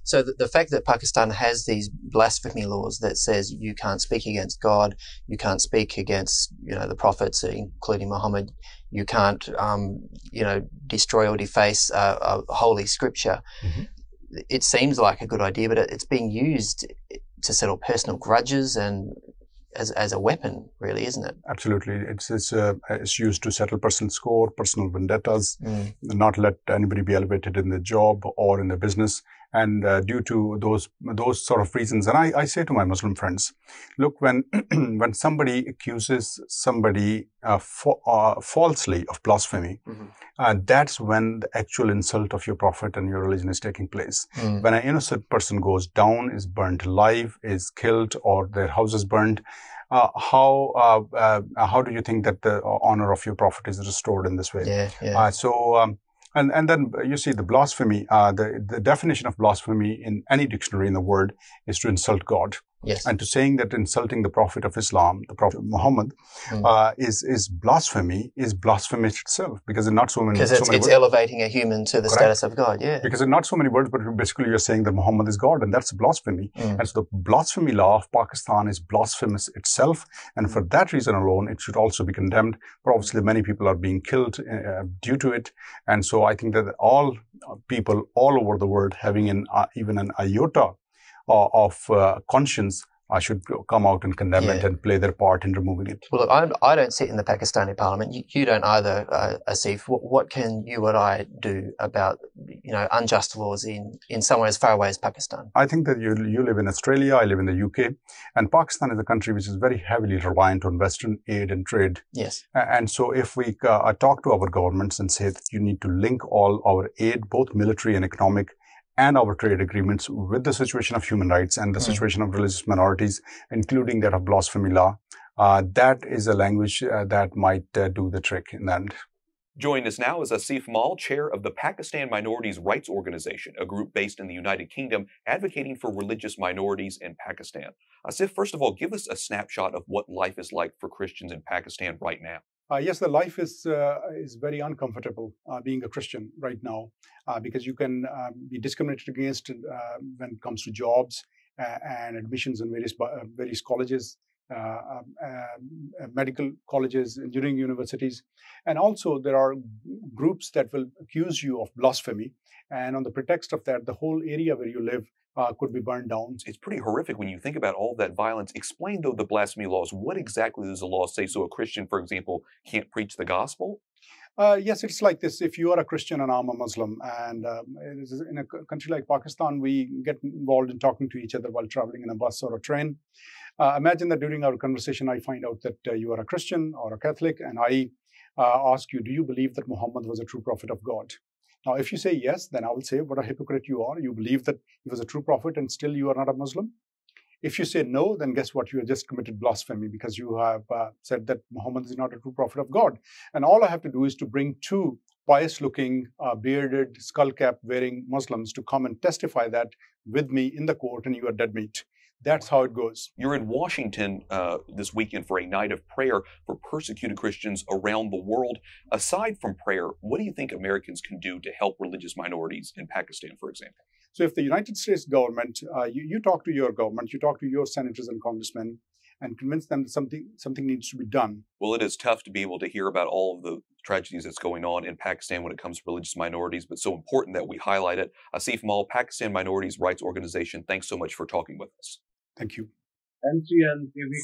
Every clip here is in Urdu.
So the fact that Pakistan has these blasphemy laws that says you can't speak against God, you can't speak against, the prophets, including Muhammad, you can't, destroy or deface a holy scripture. Mm-hmm. It seems like a good idea, but it's being used to settle personal grudges and as a weapon, really, isn't it? Absolutely. It's used to settle personal score, personal vendettas, not let anybody be elevated in their job or in their business. And due to those sort of reasons, and I say to my Muslim friends, look, when when somebody accuses somebody falsely of blasphemy, that's when the actual insult of your prophet and your religion is taking place. When an innocent person goes down, is burnt alive, is killed, or their house is burned, how do you think that the honor of your prophet is restored in this way? And then you see the blasphemy, the definition of blasphemy in any dictionary in the world is to insult God. Yes. And to saying that insulting the Prophet of Islam, the Prophet Muhammad, is blasphemy itself, because in not so many because it's elevating a human to the status of God. Yeah. Because in not so many words, but basically you're saying that Muhammad is God, and that's blasphemy. And so the blasphemy law of Pakistan is blasphemous itself, and for that reason alone, it should also be condemned. But obviously, many people are being killed due to it, and so I think that all people all over the world having even an iota of conscience should come out and condemn it and play their part in removing it. Well, look, I don't sit in the Pakistani parliament. You don't either, Asif. What can you and I do about unjust laws in somewhere as far away as Pakistan? I think that you live in Australia, I live in the UK, and Pakistan is a country which is very heavily reliant on Western aid and trade. Yes. And so if we talk to our governments and say that you need to link all our aid, both military and economic, and our trade agreements with the situation of human rights and the situation of religious minorities, including that of blasphemy law, that is a language that might do the trick in the end. Joining us now is Asif Mal, chair of the Pakistan Minorities' Rights Organization, a group based in the United Kingdom advocating for religious minorities in Pakistan. Asif, first of all, give us a snapshot of what life is like for Christians in Pakistan right now. Yes, the life is very uncomfortable being a Christian right now, because you can be discriminated against when it comes to jobs and admissions in various colleges, medical colleges, engineering universities. And also there are groups that will accuse you of blasphemy. And on the pretext of that, the whole area where you live could be burned down. It's pretty horrific when you think about all that violence. Explain, though, the blasphemy laws. What exactly does the law say? So a Christian, for example, can't preach the gospel? Yes, it's like this. If you are a Christian and I'm a Muslim, and in a country like Pakistan, we get involved in talking to each other while traveling in a bus or a train. Imagine that during our conversation, I find out that you are a Christian or a Catholic, and I ask you, do you believe that Muhammad was a true prophet of God? Now, if you say yes, then I will say, what a hypocrite you are. You believe that he was a true prophet and still you are not a Muslim. If you say no, then guess what? You have just committed blasphemy, because you have said that Muhammad is not a true prophet of God. And all I have to do is to bring two pious-looking, bearded, skull-cap-wearing Muslims to come and testify that with me in the court, and you are dead meat. That's how it goes. You're in Washington this weekend for a night of prayer for persecuted Christians around the world. Aside from prayer, what do you think Americans can do to help religious minorities in Pakistan, for example? So if the United States government, you talk to your government, you talk to your senators and congressmen, and convince them that something needs to be done. Well, it is tough to be able to hear about all of the tragedies that's going on in Pakistan when it comes to religious minorities, but so important that we highlight it. Asif Mal, Pakistan Minorities' Rights Organization, thanks so much for talking with us. Thank you. MCN TV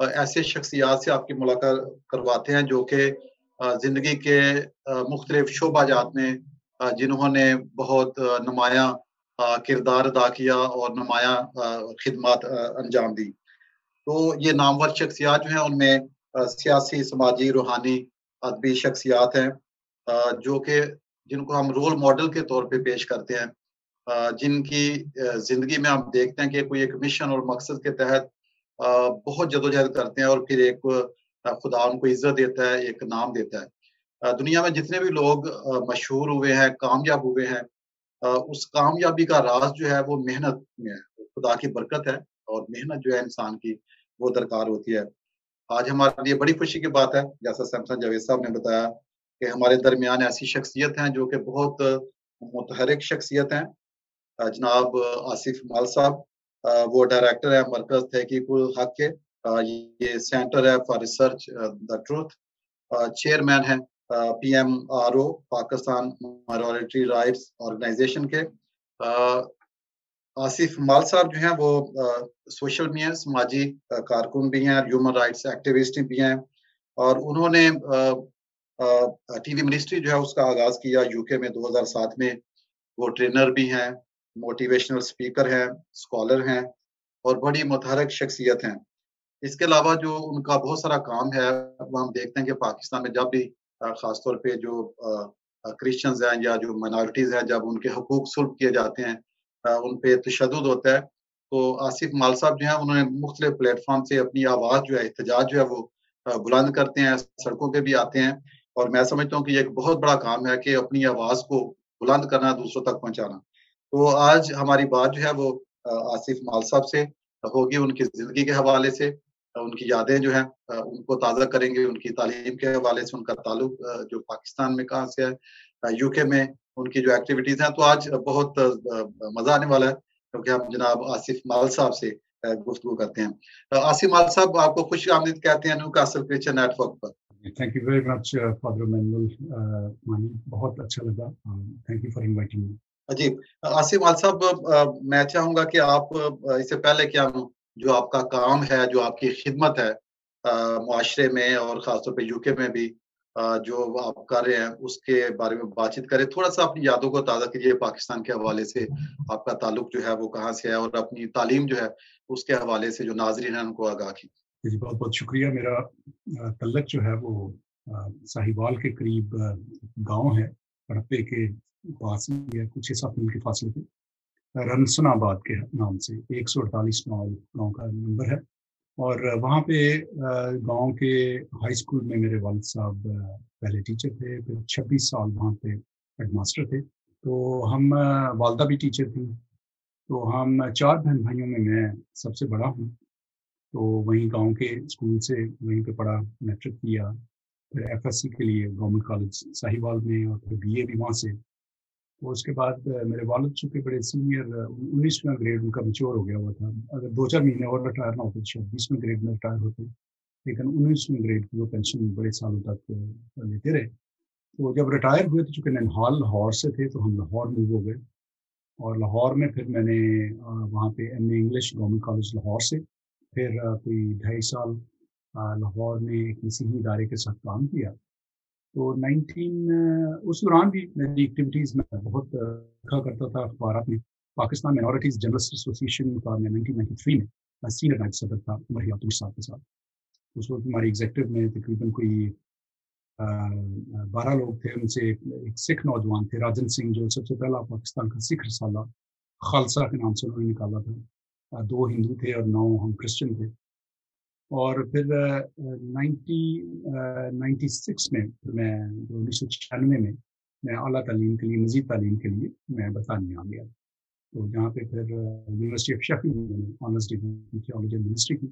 ایسے شخصیات سے آپ کی ملاقات کرواتے ہیں جو کہ زندگی کے مختلف شعبہ جات میں جنہوں نے بہت نمایاں کردار ادا کیا اور نمایاں خدمات انجام دی. تو یہ نامور شخصیات جو ہیں ان میں سیاسی، سماجی، روحانی، ادبی شخصیات ہیں جو کہ جن کو ہم رول ماڈل کے طور پہ پیش کرتے ہیں، جن کی زندگی میں ہم دیکھتے ہیں کہ کوئی ایک مشن اور مقصد کے تحت بہت جدوجہد کرتے ہیں اور پھر ایک خدا ان کو عزت دیتا ہے، ایک نام دیتا ہے. دنیا میں جتنے بھی لوگ مشہور ہوئے ہیں، کامیاب ہوئے ہیں، اس کامیابی کا راز جو ہے وہ محنت میں ہے، خدا کی برکت ہے اور محنت جو ہے انسان کی وہ درکار ہوتی ہے. آج ہمارے لیے بڑی خوشی کی بات ہے، جیسا سیمسن جاوید صاحب نے بتایا، کہ ہمارے درمیان ایسی شخصیت ہیں جو کہ بہت متحرک شخصیت ہیں. جناب آصف مال صاحب، وہ ڈائریکٹر ہے مرکز تحقیق الحق کے، یہ سینٹر ہے for research the truth. Chairman ہیں PMRO Pakistan minority rights organisation کے. آصف مال صاحب جو ہیں وہ سوشل بھی ہیں، سماجی کارکن بھی ہیں، ہیومن رائٹس ایکٹیوسٹ بھی ہیں، اور انہوں نے ٹی وی منسٹری جو ہے اس کا آغاز کیا UK میں 2007 میں. وہ ٹرینر بھی ہیں، موٹیویشنل سپیکر ہیں، اسکالر ہیں اور بڑی متحرک شخصیت ہیں. اس کے علاوہ جو ان کا بہت سارا کام ہے وہ ہم دیکھتے ہیں کہ پاکستان میں جب بھی خاص طور پہ جو کرسچنز ہیں یا جو مائنورٹیز ہیں، جب ان کے حقوق سلب کیے جاتے ہیں، ان پہ تشدد ہوتا ہے، تو آصف مال صاحب جو ہیں انہوں نے مختلف پلیٹ فارم سے اپنی آواز جو ہے، احتجاج جو ہے وہ بلند کرتے ہیں، سڑکوں پہ بھی آتے ہیں. اور میں سمجھتا ہوں کہ یہ ایک بہت بڑا کام ہے کہ اپنی آواز کو بلند کرنا، دوسروں تک پہنچانا. تو آج ہماری بات جو ہے وہ آصف مال صاحب سے ہوگی، ان کی زندگی کے حوالے سے، ان کی یادیں جو ہیں ان کو تازہ کریں گے، ان کی تعلیم کے حوالے سے، ان کا تعلق جو پاکستان میں کہاں سے ہے، UK میں ان کی جو ایکٹیویٹیز ہیں. تو آج بہت مزہ آنے والا ہے کیونکہ ہم جناب آصف مال صاحب سے گفتگو کرتے ہیں. آصف مال صاحب، آپ کو خوش آمدید کہتے ہیں Newcastle Christian network پر. Thank you very much father Manuel Mani, بہت اچھا لگا. Thank you for inviting me. جی آصف مال صاحب، میں چاہوں گا کہ آپ اس سے پہلے کہ ہم جو آپ کا کام ہے، جو آپ کی خدمت ہے معاشرے میں اور خاص طور پہ UK میں بھی جو آپ کر رہے ہیں، اس کے بارے میں بات چیت کریں. تھوڑا سا اپنی یادوں کو تازہ کیجیے، پاکستان کے حوالے سے آپ کا تعلق جو ہے وہ کہاں سے ہے، اور اپنی تعلیم جو ہے اس کے حوالے سے جو ناظرین ہیں ان کو آگاہ کیجیے. جی بہت بہت شکریہ. میرا تعلق جو ہے وہ ساہیوال کے قریب گاؤں ہے، ہڑپے کے پاس ہی ہے، کچھ 7 منٹ کے فاصلے پہ، رنسن آباد کے نام سے 148 گاؤں کا نمبر ہے. اور وہاں پہ گاؤں کے ہائی اسکول میں میرے والد صاحب پہلے ٹیچر تھے، پھر 26 سال وہاں پہ ہیڈ ماسٹر تھے. تو ہم والدہ بھی ٹیچر تھیں، تو ہم 4 بہن بھائیوں میں سب سے بڑا ہوں. تو وہیں گاؤں کے اسکول سے وہیں پہ پڑھا، میٹرک کیا، پھر FSC کے لیے گورنمنٹ کالج ساہیوال میں، اور پھر BA بھی وہاں سے. تو اس کے بعد میرے والد چونکہ بڑے سینئر، 19واں گریڈ ان کا میچور ہو گیا ہوا تھا. اگر 2-4 مہینے اور ریٹائر نہ ہوتے شاید 20ویں گریڈ میں ریٹائر ہوتے، لیکن 19ویں گریڈ کی وہ پینشن بڑے سالوں تک لیتے رہے. تو جب ریٹائر ہوئے تو چونکہ ننہال لاہور سے تھے تو ہم لاہور موو ہو گئے، اور لاہور میں پھر میں نے وہاں پہ MA English government college Lahore سے، پھر کوئی 2.5 سال لاہور میں ایک مسیحی ادارے کے ساتھ کام کیا. تو اس دوران بھی میری ایکٹیویٹیز میں بہت لکھا کرتا تھا اخبارات میں. پاکستان مائنورٹیز جرنلسٹ ایسوسیشن کا میں 1993 میں سینئر نائب صدر تھا عمر حیات صاحب کے ساتھ. اس وقت ہماری ایگزیکٹو میں تقریباً کوئی 12 لوگ تھے. ان سے ایک سکھ نوجوان تھے راجن سنگھ، جو سب سے پہلا پاکستان کا سکھ رسالہ خالصہ کے نام سے انہوں نے نکالا تھا. 2 ہندو تھے اور 9 ہم کرسچن تھے. اور پھر 1996 میں میں 1996 میں اعلیٰ تعلیم کے لیے، مزید تعلیم کے لیے میں برطانیہ آ گیا. تو جہاں پہ پھر یونیورسٹی آف شیفیلڈ میں نے honours degree theology and ministry کی.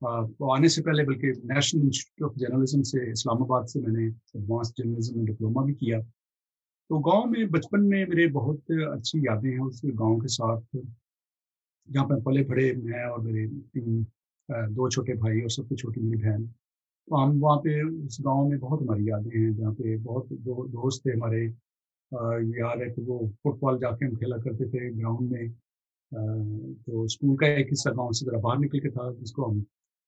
تو آنے سے پہلے بلکہ نیشنل انسٹیٹیوٹ آف جرنلزم سے اسلام آباد سے میں نے ایڈوانس جرنلزم میں ڈپلوما بھی کیا. تو گاؤں میں بچپن میں میرے بہت اچھی یادیں ہیں اس گاؤں کے ساتھ، جہاں پہ پلے پڑے میں اور میرے 2 چھوٹے بھائی اور سب سے چھوٹی میری بہن. تو ہم وہاں پہ اس گاؤں میں بہت ہماری یادیں ہیں، جہاں پہ بہت دوست تھے ہمارے. یاد ہے کہ وہ فٹ بال جا کے ہم کھیلا کرتے تھے گراؤنڈ میں. تو اسکول کا ایک حصہ گاؤں سے ذرا باہر نکل کے تھا، جس کو ہم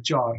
4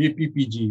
APPG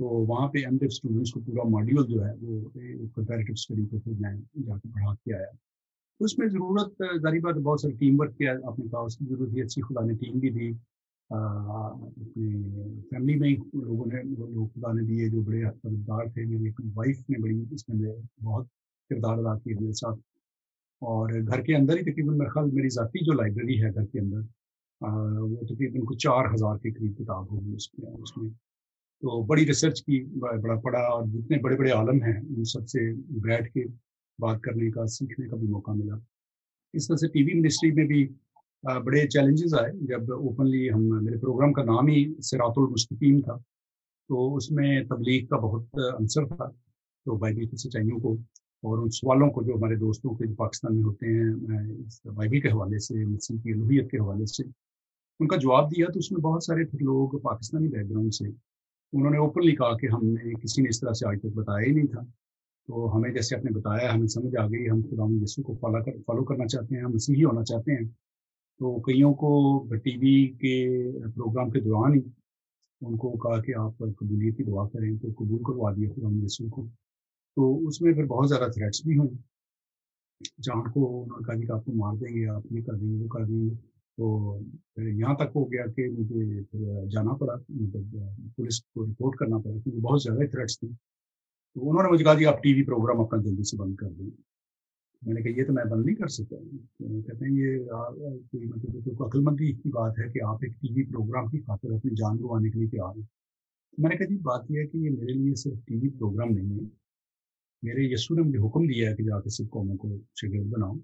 تو وہاں پہ ایم ڈیف اسٹوڈنٹس کو پورا ماڈیول جو ہے وہ کمپیریٹیو اسٹڈی پہ پھر میں جا کے پڑھا کے آیا. تو اس میں ضرورت ظاہری بات بہت سارے ٹیم ورک کیا آپ نے کہا, اس کی ضرورت تھی. اچھی خدا نے ٹیم بھی دی, اپنے فیملی میں ہی لوگوں نے لوگ خدا نے دیے جو بڑے مددگار تھے. میری ایک وائف نے بڑی اس میں بہت کردار ادا کیا میرے ساتھ. اور گھر کے اندر ہی تقریباً میرا خیال میری ذاتی جو لائبریری ہے گھر کے اندر وہ تقریباً کچھ 4000 کے قریب کتاب ہوگی اس میں. تو بڑی ریسرچ کی, بڑا پڑھا, اور جتنے بڑے بڑے عالم ہیں ان سب سے بیٹھ کے بات کرنے کا, سیکھنے کا بھی موقع ملا. اس طرح سے ٹی وی منسٹری میں بھی بڑے چیلنجز آئے جب اوپنلی میرے پروگرام کا نام ہی صراط المستقیم تھا, تو اس میں تبلیغ کا بہت عنصر تھا. تو بائبل کی سچائیوں کو اور ان سوالوں کو جو ہمارے دوستوں کے جو پاکستان میں ہوتے ہیں بائبل کے حوالے سے, مسیح کی الوہیت کے حوالے سے, ان کا جواب دیا. تو اس میں بہت سارے پھر لوگ پاکستانی بیک گراؤنڈ سے, انہوں نے اوپنلی کہا کہ ہم نے کسی نے اس طرح سے آج تک بتایا ہی نہیں تھا. تو ہمیں جیسے آپ نے بتایا ہمیں سمجھ آ گئی, ہم خدا یسوع کو فالو کرنا چاہتے ہیں, ہم مسیحی ہونا چاہتے ہیں. تو کئیوں کو ٹی وی کے پروگرام کے دوران ہی ان کو کہا کہ آپ قبولیت کی دعا کریں, تو قبول کروا دیا خدا یسوع کو. تو اس میں پھر بہت زیادہ تھریٹس بھی ہوئے. جان کو انہوں نے کہا کہ آپ کو مار دیں گے, آپ یہ کر دیں گے, وہ کر دیں گے. تو یہاں تک ہو گیا کہ مجھے پھر جانا پڑا, مطلب پولیس کو رپورٹ کرنا پڑا کیونکہ بہت زیادہ تھریٹس تھے. تو انہوں نے مجھے کہا کہ آپ ٹی وی پروگرام اپنا جلدی سے بند کر دیں. میں نے کہا یہ تو میں بند نہیں کر سکتا. کہتے ہیں یہ مطلب عقل مندی کی بات ہے کہ آپ ایک ٹی وی پروگرام کی خاطر اپنی جان گنوانے کے لیے تیار ہیں. میں نے کہا جی بات یہ ہے کہ یہ میرے لیے صرف ٹی وی پروگرام نہیں ہے, میرے یسوع نے مجھے حکم دیا ہے کہ جا کے سب قوموں کو شاگرد بناؤ.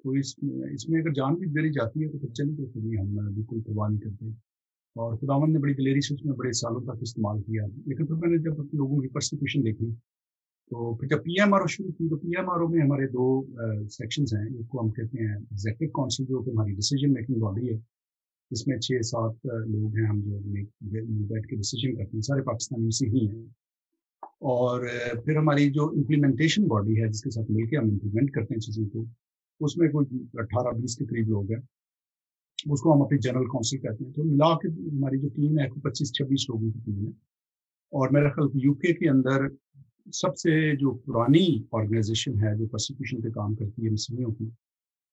تو اس میں اگر جان بھی دے جاتی ہے تو پھر چلی تو پھر ہم بالکل پرواہ نہیں کرتے. اور خداوند نے بڑی دلیری سے اس میں بڑے سالوں تک استعمال کیا. لیکن پھر میں نے جب لوگوں کی پرسیکیوشن دیکھی تو پھر جب پی ایم آر او شروع کی, تو پی ایم آر او میں ہمارے 2 سیکشنز ہیں. ایک کو ہم کہتے ہیں ایگزیکٹو کونسل جو کہ ہماری ڈیسیجن میکنگ باڈی ہے, جس میں 6-7 لوگ ہیں ہم جو بیٹھ کے ڈیسیجن کرتے ہیں, سارے پاکستانی سے ہی ہیں. اور پھر ہماری جو امپلیمنٹیشن باڈی ہے جس کے ساتھ مل کے ہم امپلیمنٹ کرتے ہیں چیزوں کو, اس میں کوئی 18-20 کے قریب لوگ ہیں, اس کو ہم اپنی جنرل کونسل کہتے ہیں. تو ملا کے ہماری جو ٹیم ہے 25-26 لوگوں کی ٹیم ہے. اور میرا خیال یو کے اندر سب سے جو پرانی آرگنائزیشن ہے جو پرسیکیوشن پہ کام کرتی ہے مسیحیوں کی,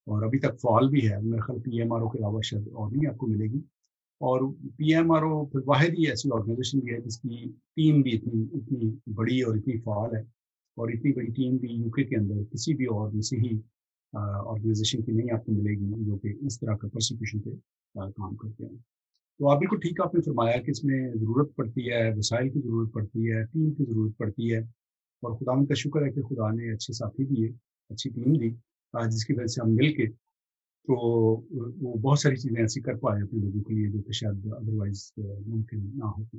اور ابھی تک فعال بھی ہے, میرا خیال پی ایم آر او کے علاوہ شاید اور نہیں آپ کو ملے گی. اور پی ایم آر او پھر واحد ہی ایسی آرگنائزیشن بھی ہے جس کی ٹیم بھی اتنی بڑی اور اتنی فعال ہے, اور اتنی بڑی ٹیم بھی یو کے اندر کسی بھی اور مسیحی آرگنائزیشن کی نہیں آپ کو ملے گی جو کہ اس طرح کا پرسیکیوشن پہ کام کرتے ہیں. تو آپ بالکل ٹھیک آپ نے فرمایا کہ اس میں ضرورت پڑتی ہے, وسائل کی ضرورت پڑتی ہے, ٹیم کی ضرورت پڑتی ہے. اور خدا کا شکر ہے کہ خدا نے اچھے ساتھی دیے, اچھی ٹیم دی, جس کی وجہ سے ہم مل کے تو وہ بہت ساری چیزیں ایسی کر پائے اپنے لوگوں کے لیے جو کہ شاید ادروائز ممکن نہ ہوتی.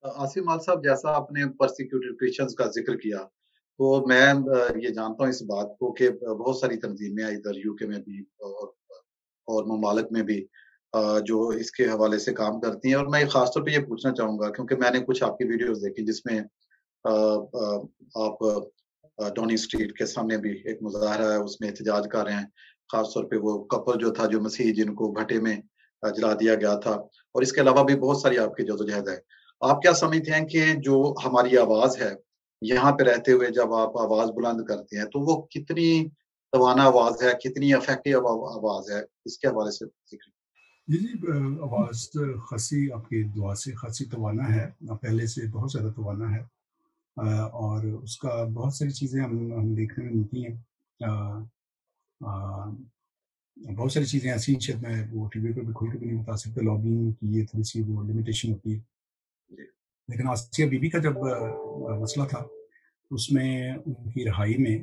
آصف مال صاحب, جیسا آپ نے پرسیکیوٹڈ کرسچنز کا ذکر کیا, تو میں یہ جانتا ہوں اس بات کو کہ بہت ساری تنظیمیں ادھر یو کے میں بھی اور ممالک میں بھی جو اس کے حوالے سے کام کرتی ہیں. اور میں خاص طور پہ یہ پوچھنا چاہوں گا کیونکہ میں نے کچھ آپ کی ویڈیوز دیکھی جس میں آپ ڈونی اسٹریٹ کے سامنے بھی ایک مظاہرہ ہے, اس میں احتجاج کر رہے ہیں. خاص طور پہ وہ کپل جو تھا جو مسیح جن کو بھٹے میں جلا دیا گیا تھا, اور اس کے علاوہ بھی بہت ساری آپ کی جدوجہد ہے. آپ کیا سمجھتے ہیں کہ جو ہماری آواز ہے یہاں پہ رہتے ہوئے جب آپ آواز بلند کرتے ہیں تو وہ کتنی توانا آواز ہے, کتنی افیکٹو آواز ہے, اس کے حوالے سے ذکر. جی آواز خاصی آپ کی دعا سے خاصی توانا ہے, پہلے سے بہت زیادہ توانا ہے, اور اس کا بہت ساری چیزیں ہم دیکھنے میں ملتی ہیں. بہت ساری چیزیں ایسی شاید میں وہ ٹی وی پہ بھی کھول کے بھی نہیں بتا سکتا. لابنگ کی یہ تھوڑی سی وہ لمیٹیشن ہوتی ہے. لیکن آسیہ بی بی کا جب مسئلہ تھا اس میں ان کی رہائی میں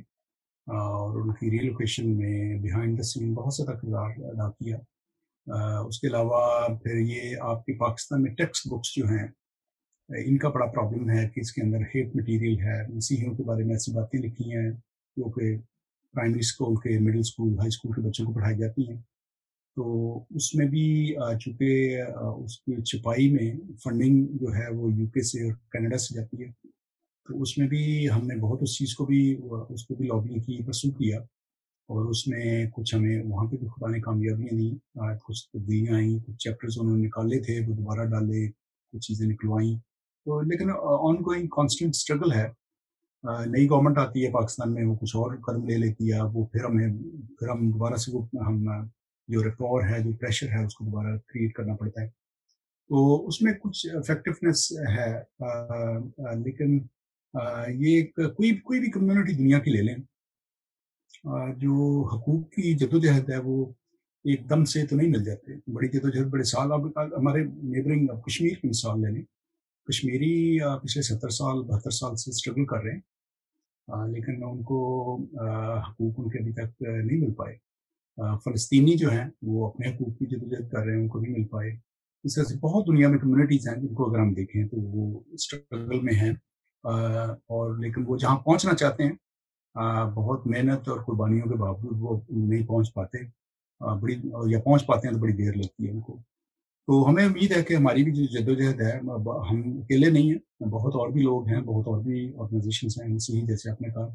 اور ان کی ریلوکیشن میں بیہائنڈ دا سین بہت زیادہ کردار ادا کیا. اس کے علاوہ پھر یہ آپ کے پاکستان میں ٹیکسٹ بکس جو ہیں ان کا بڑا پرابلم ہے کہ اس کے اندر ہیٹ مٹیریل ہے, مسیحیوں کے بارے میں ایسی باتیں لکھی ہیں جو کہ پرائمری اسکول کے, مڈل اسکول, ہائی اسکول کے بچوں کو پڑھائی جاتی ہیں. تو اس میں بھی چونکہ اس کی چھپائی میں فنڈنگ جو ہے وہ یو کے سے اور کینیڈا سے جاتی ہے, تو اس میں بھی ہم نے بہت اس چیز کو بھی لابنگ کی, پرسو کیا, اور اس میں کچھ ہمیں وہاں پہ بھی خدا نے کامیابیاں دیں, کچھ تبدیلیاں آئیں, کچھ چیپٹرز انہوں نے نکالے تھے وہ دوبارہ ڈالے, کچھ چیزیں نکلوائیں. تو لیکن آن گوئنگ کانسٹنٹ اسٹرگل ہے. نئی گورنمنٹ آتی ہے پاکستان میں, وہ کچھ اور قدم لے لیتی ہے, وہ پھر ہم دوبارہ سے وہ ہم جو ریکور ہے, جو پریشر ہے, اس کو دوبارہ کریٹ کرنا پڑتا ہے. تو اس میں کچھ افیکٹونیس ہے, لیکن یہ کوئی بھی کمیونٹی دنیا کی لے لیں, جو حقوق کی جدوجہد ہے وہ ایک دم سے تو نہیں مل جاتے. بڑی جدوجہد, بڑے سال. اب ہمارے نیبرنگ کشمیر کی مثال لے لیں. کشمیری پچھلے 70 سال 72 سال سے اسٹرگل کر رہے ہیں, لیکن ان کو حقوق ان کے ابھی تک نہیں مل پائے. فلسطینی جو ہیں وہ اپنے حقوق کی جدوجہد کر رہے ہیں, ان کو نہیں مل پائے. اس طرح سے بہت دنیا میں کمیونٹیز ہیں جن کو اگر ہم دیکھیں تو وہ اسٹرگل میں ہیں, اور لیکن وہ جہاں پہنچنا چاہتے ہیں بہت محنت اور قربانیوں کے باوجود وہ نہیں پہنچ پاتے, یا پہنچ پاتے ہیں تو بڑی دیر لگتی ہے ان کو. تو ہمیں امید ہے کہ ہماری بھی جو جدوجہد ہے, ہم اکیلے نہیں ہیں, بہت اور بھی لوگ ہیں, بہت اور بھی آرگنائزیشنس ہیں مسیحی, جیسے آپ نے کہا.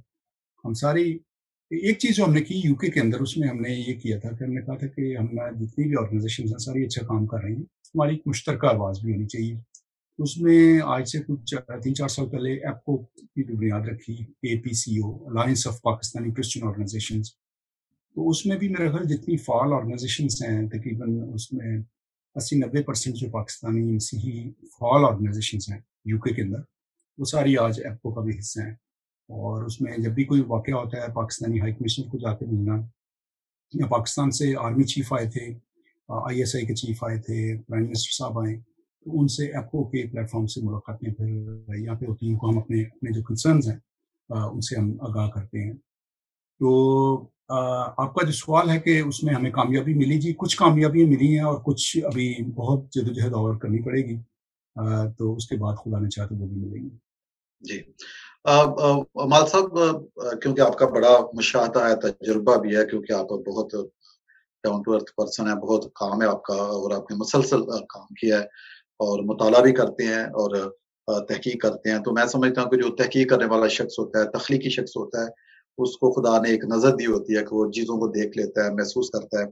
ہم ساری ایک چیز جو ہم نے کی یو کے اندر, اس میں ہم نے یہ کیا تھا کہ ہم نے کہا تھا کہ ہم جتنی بھی آرگنائزیشنز ہیں ساری اچھا کام کر رہی ہیں, ہماری ایک مشترکہ آواز بھی ہونی چاہیے. اس میں آج سے کچھ 3-4 سال پہلے ایپکو کی بھی بنیاد رکھی, APCO, alliance of Pakistani Christian organisations. تو اس میں بھی میرا خیال جتنی فعال آرگنائزیشنز ہیں تقریباً اس میں 80-90% جو پاکستانی مسیحی فعال آرگنائزیشنز ہیں یو کے اندر, وہ ساری آج ایپکو کا بھی حصہ ہیں. اور اس میں جب بھی کوئی واقعہ ہوتا ہے, پاکستانی ہائی کمشنر کو جا کے ملنا, یا پاکستان سے آرمی چیف آئے تھے, ISI کے چیف آئے تھے, پرائم منسٹر صاحب آئے, تو ان سے ایپکو کے پلیٹ فارم سے ملاقاتیں پھر یہاں پہ ہوتی ہیں. کو ہم اپنے جو کنسرنز ہیں ان سے ہم آگاہ کرتے ہیں. تو آپ کا جو سوال ہے کہ اس میں ہمیں کامیابی ملی, جی کچھ کامیابیاں ملی ہیں اور کچھ ابھی بہت جدوجہد اور کرنی پڑے گی, تو اس کے بعد خدا نے چاہا تو وہ بھی ملیں گی. جی مال صاحب, کیونکہ آپ کا بڑا مشاہدہ ہے, تجربہ بھی ہے, کیونکہ آپ بہت ڈاؤن ٹو ارتھ پرسن ہے, بہت کام ہے آپ کا, اور آپ نے مسلسل کام کیا ہے اور مطالعہ بھی کرتے ہیں اور تحقیق کرتے ہیں. تو میں سمجھتا ہوں کہ جو تحقیق کرنے والا شخص ہوتا ہے, تخلیقی شخص ہوتا ہے, اس کو خدا نے ایک نظر دی ہوتی ہے کہ وہ چیزوں کو دیکھ لیتا ہے, محسوس کرتا ہے.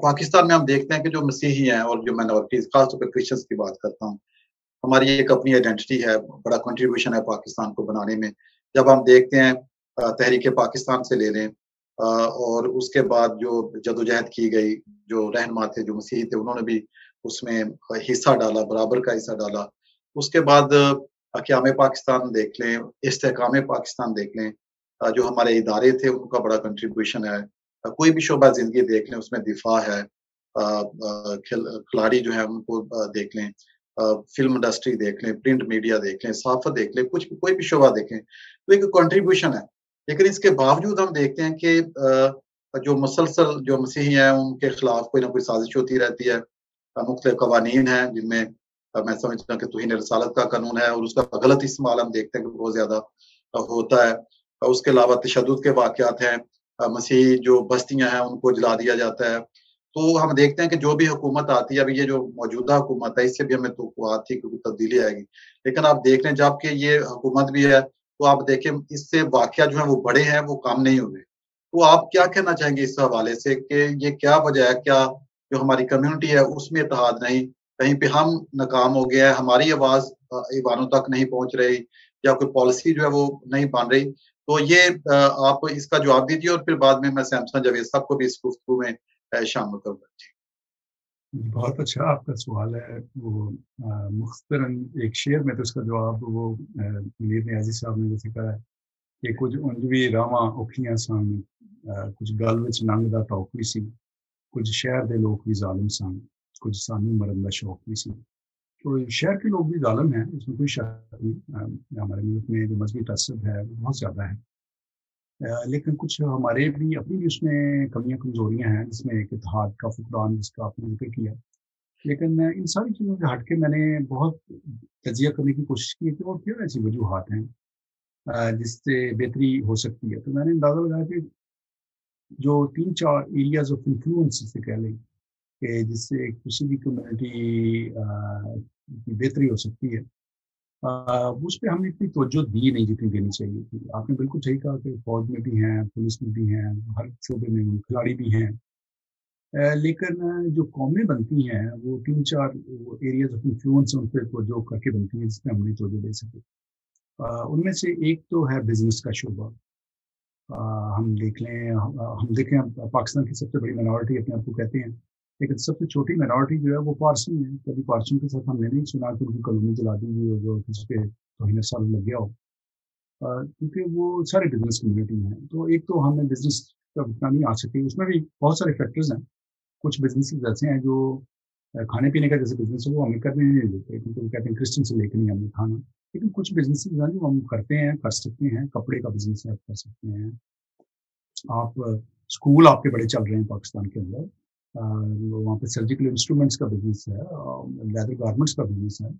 پاکستان میں ہم دیکھتے ہیں کہ جو مسیحی ہیں اور جو مائنورٹیز, خاص طور پہ کرسچنس کی بات کرتا ہوں, ہماری ایک اپنی آئیڈینٹی ہے, بڑا کنٹریبیوشن ہے پاکستان کو بنانے میں. جب ہم دیکھتے ہیں تحریک پاکستان سے لے لیں, اور اس کے بعد جو جدوجہد کی گئی, جو رہنما تھے جو مسیحی تھے, انہوں نے بھی اس میں حصہ ڈالا, برابر کا حصہ ڈالا. اس کے بعد قیام پاکستان دیکھ لیں, استحکام پاکستان دیکھ لیں, جو ہمارے ادارے تھے ان کا بڑا کنٹریبیوشن ہے. کوئی بھی شعبہ زندگی دیکھ لیں, اس میں دفاع ہے, کھلاڑی جو ہیں ان کو دیکھ لیں, فلم انڈسٹری دیکھ لیں, پرنٹ میڈیا دیکھ لیں, صحافت دیکھ لیں, کوئی بھی شعبہ دیکھیں, تو ایک کنٹریبیوشن ہے. لیکن اس کے باوجود ہم دیکھتے ہیں کہ جو مسلسل جو مسیحی ہیں ان کے خلاف کوئی نہ کوئی سازش ہوتی رہتی ہے. مختلف قوانین ہیں جن میں میں سمجھتا ہوں کہ توہین رسالت کا قانون ہے, اور اس کا غلط استعمال ہم دیکھتے ہیں کہ بہت زیادہ ہوتا ہے. اس کے علاوہ تشدد کے واقعات ہیں, مسیحی جو بستیاں ہیں ان کو جلا دیا جاتا ہے. تو ہم دیکھتے ہیں کہ جو بھی حکومت آتی ہے, ابھی یہ جو موجودہ حکومت ہے اس سے بھی ہمیں توقعات تھی کہ تبدیلی آئے گی, لیکن آپ دیکھ لیں جب کہ یہ حکومت بھی ہے تو آپ دیکھیں اس سے واقعہ جو ہیں وہ بڑے ہیں, وہ کام نہیں ہوئے. تو آپ کیا کہنا چاہیں گے اس حوالے سے کہ یہ کیا وجہ ہے, کیا جو ہماری کمیونٹی ہے اس میں اتحاد نہیں, کہیں پہ ہم ناکام ہو گیا ہے, ہماری آواز ایوانوں تک نہیں پہنچ رہی, یا کوئی پالیسی جو ہے وہ نہیں بن رہی؟ تو یہ آپ اس کا جواب دیجیے, اور پھر بعد میں سیمسن جاوید صاحب کو بھی اس گفتگو میں شامل کروں گا. بہت اچھا آپ کا سوال ہے. وہ مختصراً ایک شعر میں تو اس کا جواب وہ منیر نیازی صاحب نے جیسے کہا ہے کہ کچھ انجوی راواں اوکھیاں سان, کچھ گل وچ ننگ دا ٹوک بھی سی, کچھ شہر دے لوگ بھی ظالم سن, کچھ سانو مرن دا شوق بھی سی. تو شہر کے لوگ بھی ظالم ہیں, اس میں کوئی شک نہیں. ہمارے ملک میں جو مذہبی تعصب ہے وہ بہت زیادہ ہے, لیکن کچھ ہمارے بھی اپنی بھی اس میں کمیاں کمزوریاں ہیں, جس میں ایک اتحاد کا فقدان جس کا آپ نے ذکر کیا. لیکن ان ساری چیزوں سے ہٹ کے میں نے بہت تجزیہ کرنے کی کوشش کی کہ اور کیا ایسی وجوہات ہیں جس سے بہتری ہو سکتی ہے. تو میں نے اندازہ لگایا کہ جو 3-4 ایریاز آف انفلوئنس سے کہہ لیں کہ جس سے کسی بھی کمیونٹی کی بہتری ہو سکتی ہے, اس پہ ہم نے اتنی توجہ دی نہیں جتنی دینی چاہیے تھی. آپ نے بالکل صحیح کہا کہ فوج میں بھی ہیں, پولیس میں بھی ہیں, ہر شعبے میں کھلاڑی بھی ہیں, لیکن جو قومیں بنتی ہیں وہ 3-4 ایریاز آف انفلوئنس ان پہ توجہ کر کے بنتی ہیں جس میں ہم نہیں توجہ دے سکتے. ان میں سے ایک تو ہے بزنس کا شعبہ. ہم دیکھیں پاکستان کی سب سے بڑی مائنورٹی اپنے آپ کو کہتے ہیں، لیکن سب سے چھوٹی مائنورٹی جو ہے وہ پارسی ہے. کبھی پارسیوں کے ساتھ ہم نے نہیں سنا کہ ان کی کالونی جلا دی ہوئی ہو جو کسی پہ توہین سال لگ گیا ہو، کیونکہ وہ سارے بزنس کمیونٹی ہیں. تو ایک تو ہمیں بزنس کا اتنا نہیں آ سکے. اس میں بھی بہت سارے فیکٹرز ہیں. کچھ بزنس ایسے ہیں جو کھانے پینے کا جیسے بزنس ہے وہ ہمیں کرنے نہیں دیتے کیونکہ وہ کہتے ہیں کرسچن سے لے کے نہیں ہمیں کھانا. لیکن کچھ بزنس ہیں جو ہم کرتے ہیں، کر سکتے ہیں. کپڑے کا بزنس ہے، آپ کر سکتے ہیں. آپ اسکول آپ کے بڑے چل رہے ہیں پاکستان کے اندر، وہاں پہ سرجیکل انسٹرومنٹس کا بزنس ہے، لیدر گارمنٹس کا بزنس ہے.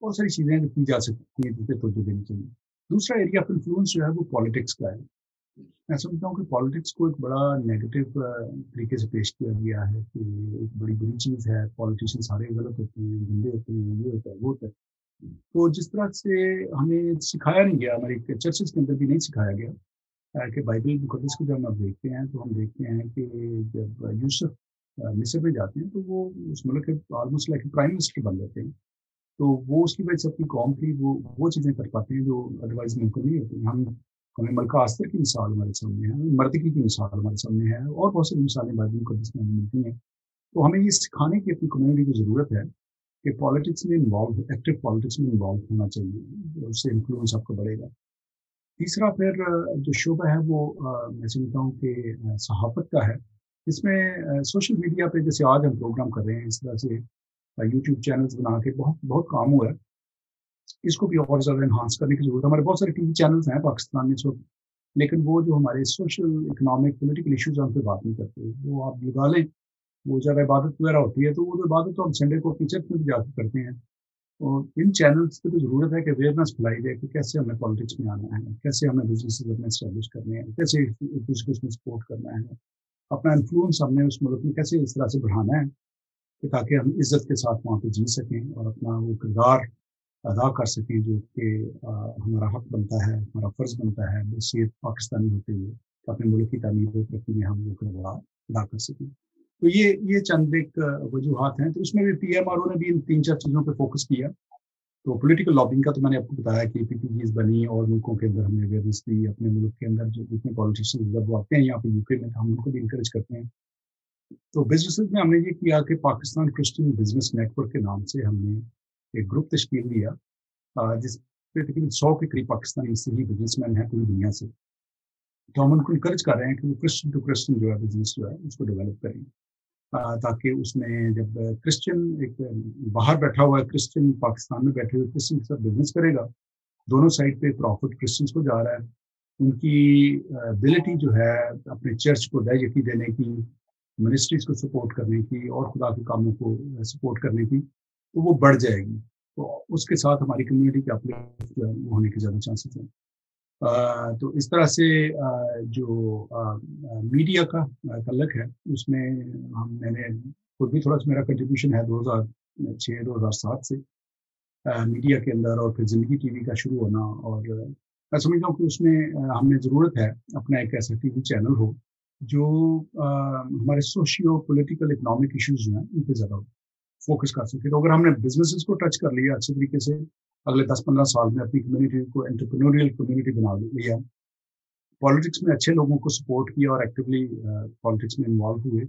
بہت ساری چیزیں جو کی جا سکتی ہیں جن پہ توجہ دینی چاہیے. دوسرا ایریا آف انفلوئنس جو ہے وہ پالیٹکس کا ہے. میں سمجھتا ہوں کہ پالیٹکس کو ایک بڑا نیگیٹو طریقے سے پیش کیا گیا ہے کہ ایک بڑی بری چیز ہے، پالیٹیشین سارے غلط ہوتے ہیں، گندے ہوتے ہیں، یہ ہوتا ہے وہ ہوتا ہے. تو جس طرح سے ہمیں سکھایا نہیں گیا، ہماری چرچز کے اندر بھی نہیں سکھایا گیا کہ بائبل مقدس کو جب ہم دیکھتے ہیں تو ہم دیکھتے ہیں کہ جب یوسف مصر میں جاتے ہیں تو وہ اس ملک کے آلموسٹ لائک پرائم منسٹر بن جاتے ہیں. تو وہ اس کی وجہ سے اپنی قوم کی وہ چیزیں کر پاتے ہیں جو ادروائز ممکن نہیں ہوتی. ہمیں ملکہ آستر کی مثال ہمارے سامنے ہے، مردکی کی مثال ہمارے سامنے ہے، اور بہت ساری مثالیں بائبل مقدس میں ہمیں ملتی ہیں. تو ہمیں یہ سکھانے کی اپنی کمیونٹی کی ضرورت ہے کہ پالیٹکس میں ایکٹیو پالیٹکس میں انوالو ہونا چاہیے، اس سے انفلوئنس آپ کو بڑھے گا. تیسرا پھر جو شعبہ ہے وہ میں سمجھتا ہوں کہ صحافت کا ہے. اس میں سوشل میڈیا پہ جیسے آج ہم پروگرام کر رہے ہیں اس طرح سے یوٹیوب چینلز بنا کے بہت کام ہوا ہے. اس کو بھی اور زیادہ انہانس کرنے کی ضرورت ہے. ہمارے بہت سارے ٹی وی چینلز ہیں پاکستان میں اس وقت، لیکن وہ جو ہمارے سوشل اکنامک پولیٹیکل ایشوز ہیں ان پہ بات نہیں کرتے. وہ آپ لگا لیں، وہ جب عبادت وغیرہ ہوتی ہے تو وہ عبادت تو ہم سنڈے کو ٹیچر میں بھی جا کے کرتے ہیں. اور ان چینلز پہ تو ضرورت ہے کہ اویئرنیس پھیلائی جائے کہ کیسے ہمیں پالیٹکس میں آنا ہے، کیسے ہمیں بزنس اپنے اسٹیبلش کرنے ہیں، کیسے ایک دوسرے کو اس میں سپورٹ کرنا ہے، اپنا انفلوئنس ہم نے اس ملک میں کیسے اس طرح سے بڑھانا ہے کہ تاکہ ہم عزت کے ساتھ وہاں پہ جی سکیں اور اپنا وہ کردار ادا کر سکیں جو کہ ہمارا حق بنتا ہے، ہمارا فرض بنتا ہے بحیثیت پاکستانی ہوتے ہوئے کہ اپنے ملک کی تعمیر و ترقی میں ہم وہ کردار ادا کر سکیں. تو یہ چند ایک وجوہات ہیں. تو اس میں بھی پی ایم آر او نے بھی ان 3-4 چیزوں پہ فوکس کیا. تو پولیٹیکل لابنگ کا تو میں نے آپ کو بتایا کہ پی پی جیز بنی اور ملکوں کے اندر ہم نے اویئرنیس دی. اپنے ملک کے اندر جو جتنے پالیٹیشین جب وہ آتے ہیں یہاں پہ یو کے میں ہم ان کو بھی انکریج کرتے ہیں. تو بزنس میں ہم نے یہ کیا کہ Pakistan Christian business network کے نام سے ہم نے ایک گروپ تشکیل دیا جس پہ تقریباً 100 کے قریب پاکستانی مسیحی بزنس مین ہیں پوری دنیا سے. تو ہم ان کو انکریج کر رہے ہیں کہ وہ کرسچن ٹو کرسچن جو ہے بزنس جو ہے اس کو ڈیولپ کریں تاکہ اس میں جب کرسچن ایک باہر بیٹھا ہوا ہے کرسچن پاکستان میں بیٹھے ہوئے کرسچن کے ساتھ بزنس کرے گا، دونوں سائڈ پہ پروفٹ کرسچنس کو جا رہا ہے. ان کی ایبلٹی جو ہے اپنے چرچ کو دائیکی دینے کی، منسٹریز کو سپورٹ کرنے کی اور خدا کے کاموں کو سپورٹ کرنے کی، تو وہ بڑھ جائے گی. تو اس کے ساتھ ہماری کمیونٹی کے اپلفٹ ہونے کے زیادہ چانسز ہیں. تو اس طرح سے جو میڈیا کا تعلق ہے اس میں میں نے خود بھی تھوڑا سا میرا کنٹریبیوشن ہے 2006-2007 سے میڈیا کے اندر، اور پھر زندگی ٹی وی کا شروع ہونا. اور میں سمجھتا ہوں کہ اس میں ہمیں ضرورت ہے اپنا ایک ایسا ٹی وی چینل ہو جو ہمارے سوشیو پولیٹیکل اکنامک ایشوز جو ہیں ان پہ زیادہ فوکس کر سکے. تو اگر ہم نے بزنسز کو ٹچ کر لیا اچھے طریقے سے اگلے 10-15 سال میں اپنی کمیونٹی کو انٹرپرینوریل کمیونٹی بنا لیا، پالیٹکس میں اچھے لوگوں کو سپورٹ کیا اور ایکٹیولی پالیٹکس میں انوالو ہوئے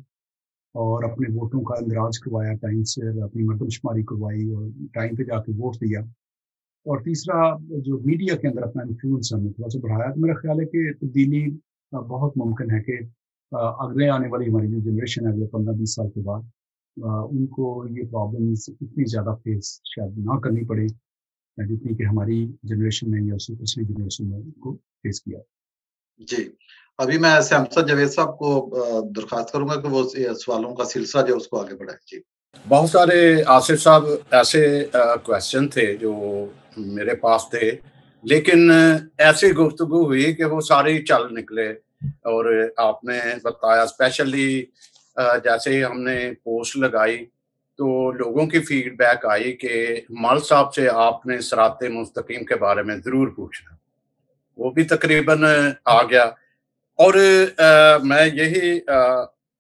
اور اپنے ووٹوں کا اندراج کروایا ٹائم سے، اپنی مردم شماری کروائی اور ٹائم پہ جا کے ووٹ دیا. اور تیسرا جو میڈیا کے اندر اپنا انفلوئنس ہم نے تھوڑا سا بڑھایا. تو میرا خیال ہے کہ تبدیلی بہت ممکن ہے کہ اگلے آنے والی ہماری جو جنریشن ہے اگلے 15-20 سال کے بعد ان کو یہ پرابلمس اتنی زیادہ فیس شاید نہ کرنی پڑے جتنی کہ ہماری جنریشن نے یا اس سے پچھلی جنریشن نے ان کو فیس کیا. جی ابھی میں سیمسن جاوید صاحب کو درخواست کروں گا کہ وہ سوالوں کا سلسلہ جو اس کو آگے بڑھائیں. جی بہت سارے آصف صاحب ایسے کویسچن تھے جو میرے پاس تھے، لیکن ایسی گفتگو ہوئی کہ وہ سارے چل نکلے. اور آپ نے بتایا اسپیشلی جیسے ہی ہم نے پوسٹ لگائی تو لوگوں کی فیڈ بیک آئی کہ مال صاحب سے آپ نے صراط مستقیم کے بارے میں ضرور پوچھنا. وہ بھی تقریباً آ گیا. اور میں یہی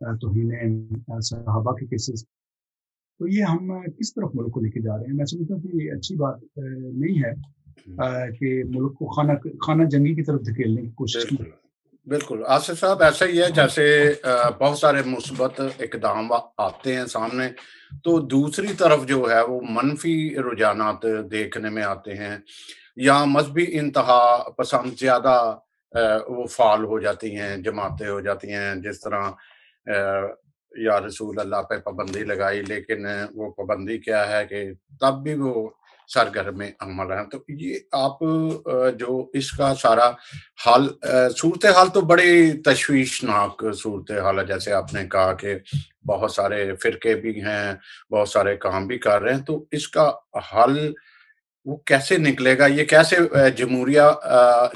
توہین صحابہ کے کیسز. تو یہ ہم کس طرف ملک کو لے کے جا رہے ہیں؟ میں سمجھتا ہوں کہ یہ اچھی بات نہیں ہے کہ ملک کو خانہ جنگی کی طرف دھکیلنے کی کوشش کی. بالکل آصف صاحب، ایسا ہی ہے جیسے بہت سارے مثبت اقدام آتے ہیں سامنے، تو دوسری طرف جو ہے وہ منفی رجحانات دیکھنے میں آتے ہیں، یا مذہبی انتہا پسند زیادہ وہ فعال ہو جاتی ہیں، جماعتیں ہو جاتی ہیں. جس طرح یا رسول اللہ پہ پابندی لگائی، لیکن وہ پابندی کیا ہے کہ تب بھی وہ سرگرم عمل ہیں. تو یہ آپ جو اس کا سارا حال، صورتحال تو بڑی تشویشناک صورتحال ہے، جیسے آپ نے کہا کہ بہت سارے فرقے بھی ہیں، بہت سارے کام بھی کر رہے ہیں. تو اس کا حل وہ کیسے نکلے گا؟ یہ کیسے جمہوریہ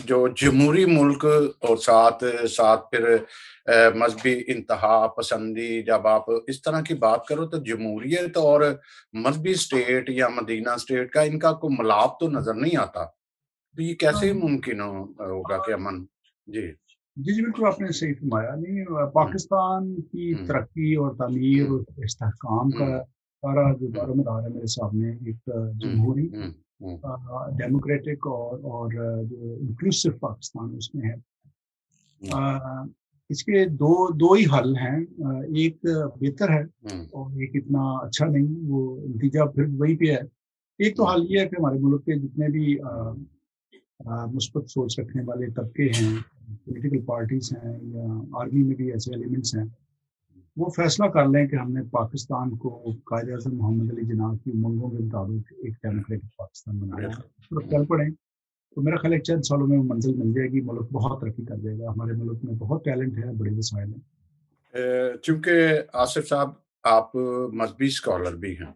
جو جمہوری ملک اور ساتھ ساتھ پھر مذہبی انتہا پسندی، جب آپ اس طرح کی بات کرو تو جمہوریت اور مذہبی اسٹیٹ یا مدینہ اسٹیٹ کا ان کا کوئی ملاپ تو نظر نہیں آتا. تو یہ کیسے ممکن ہوگا کہ امن؟ جی بالکل آپ نے صحیح فرمایا. نہیں، پاکستان کی ترقی اور تعمیر اور استحکام کا سارا جو دار و مدار ہے میرے سامنے ایک جمہوری ڈیموکریٹک اور جو انکلوسو پاکستان اس میں ہے. اس کے دو ہی حل ہیں، ایک بہتر ہے اور ایک اتنا اچھا نہیں، وہ نتیجہ پھر وہی پہ ہے. ایک تو حل یہ ہے کہ ہمارے ملک کے جتنے بھی مثبت سوچ رکھنے والے طبقے ہیں، پولیٹیکل پارٹیز ہیں یا آرمی میں بھی ایسے ایلیمنٹس ہیں، وہ فیصلہ کر لیں کہ ہم نے پاکستان کو قائد اعظم محمد علی جناح کی امنگوں کے مطابق ایک ڈیموکریٹک پاکستان بنایا ہے. اور چل پڑیں تو میرا خیال ہے چند سالوں میں منزل مل جائے گی، ملک بہت ترقی کر جائے گا. ہمارے ملک میں بہت ٹیلنٹ ہے، بڑے وسائل ہیں. چونکہ آصف صاحب آپ مذہبی اسکالر بھی ہیں،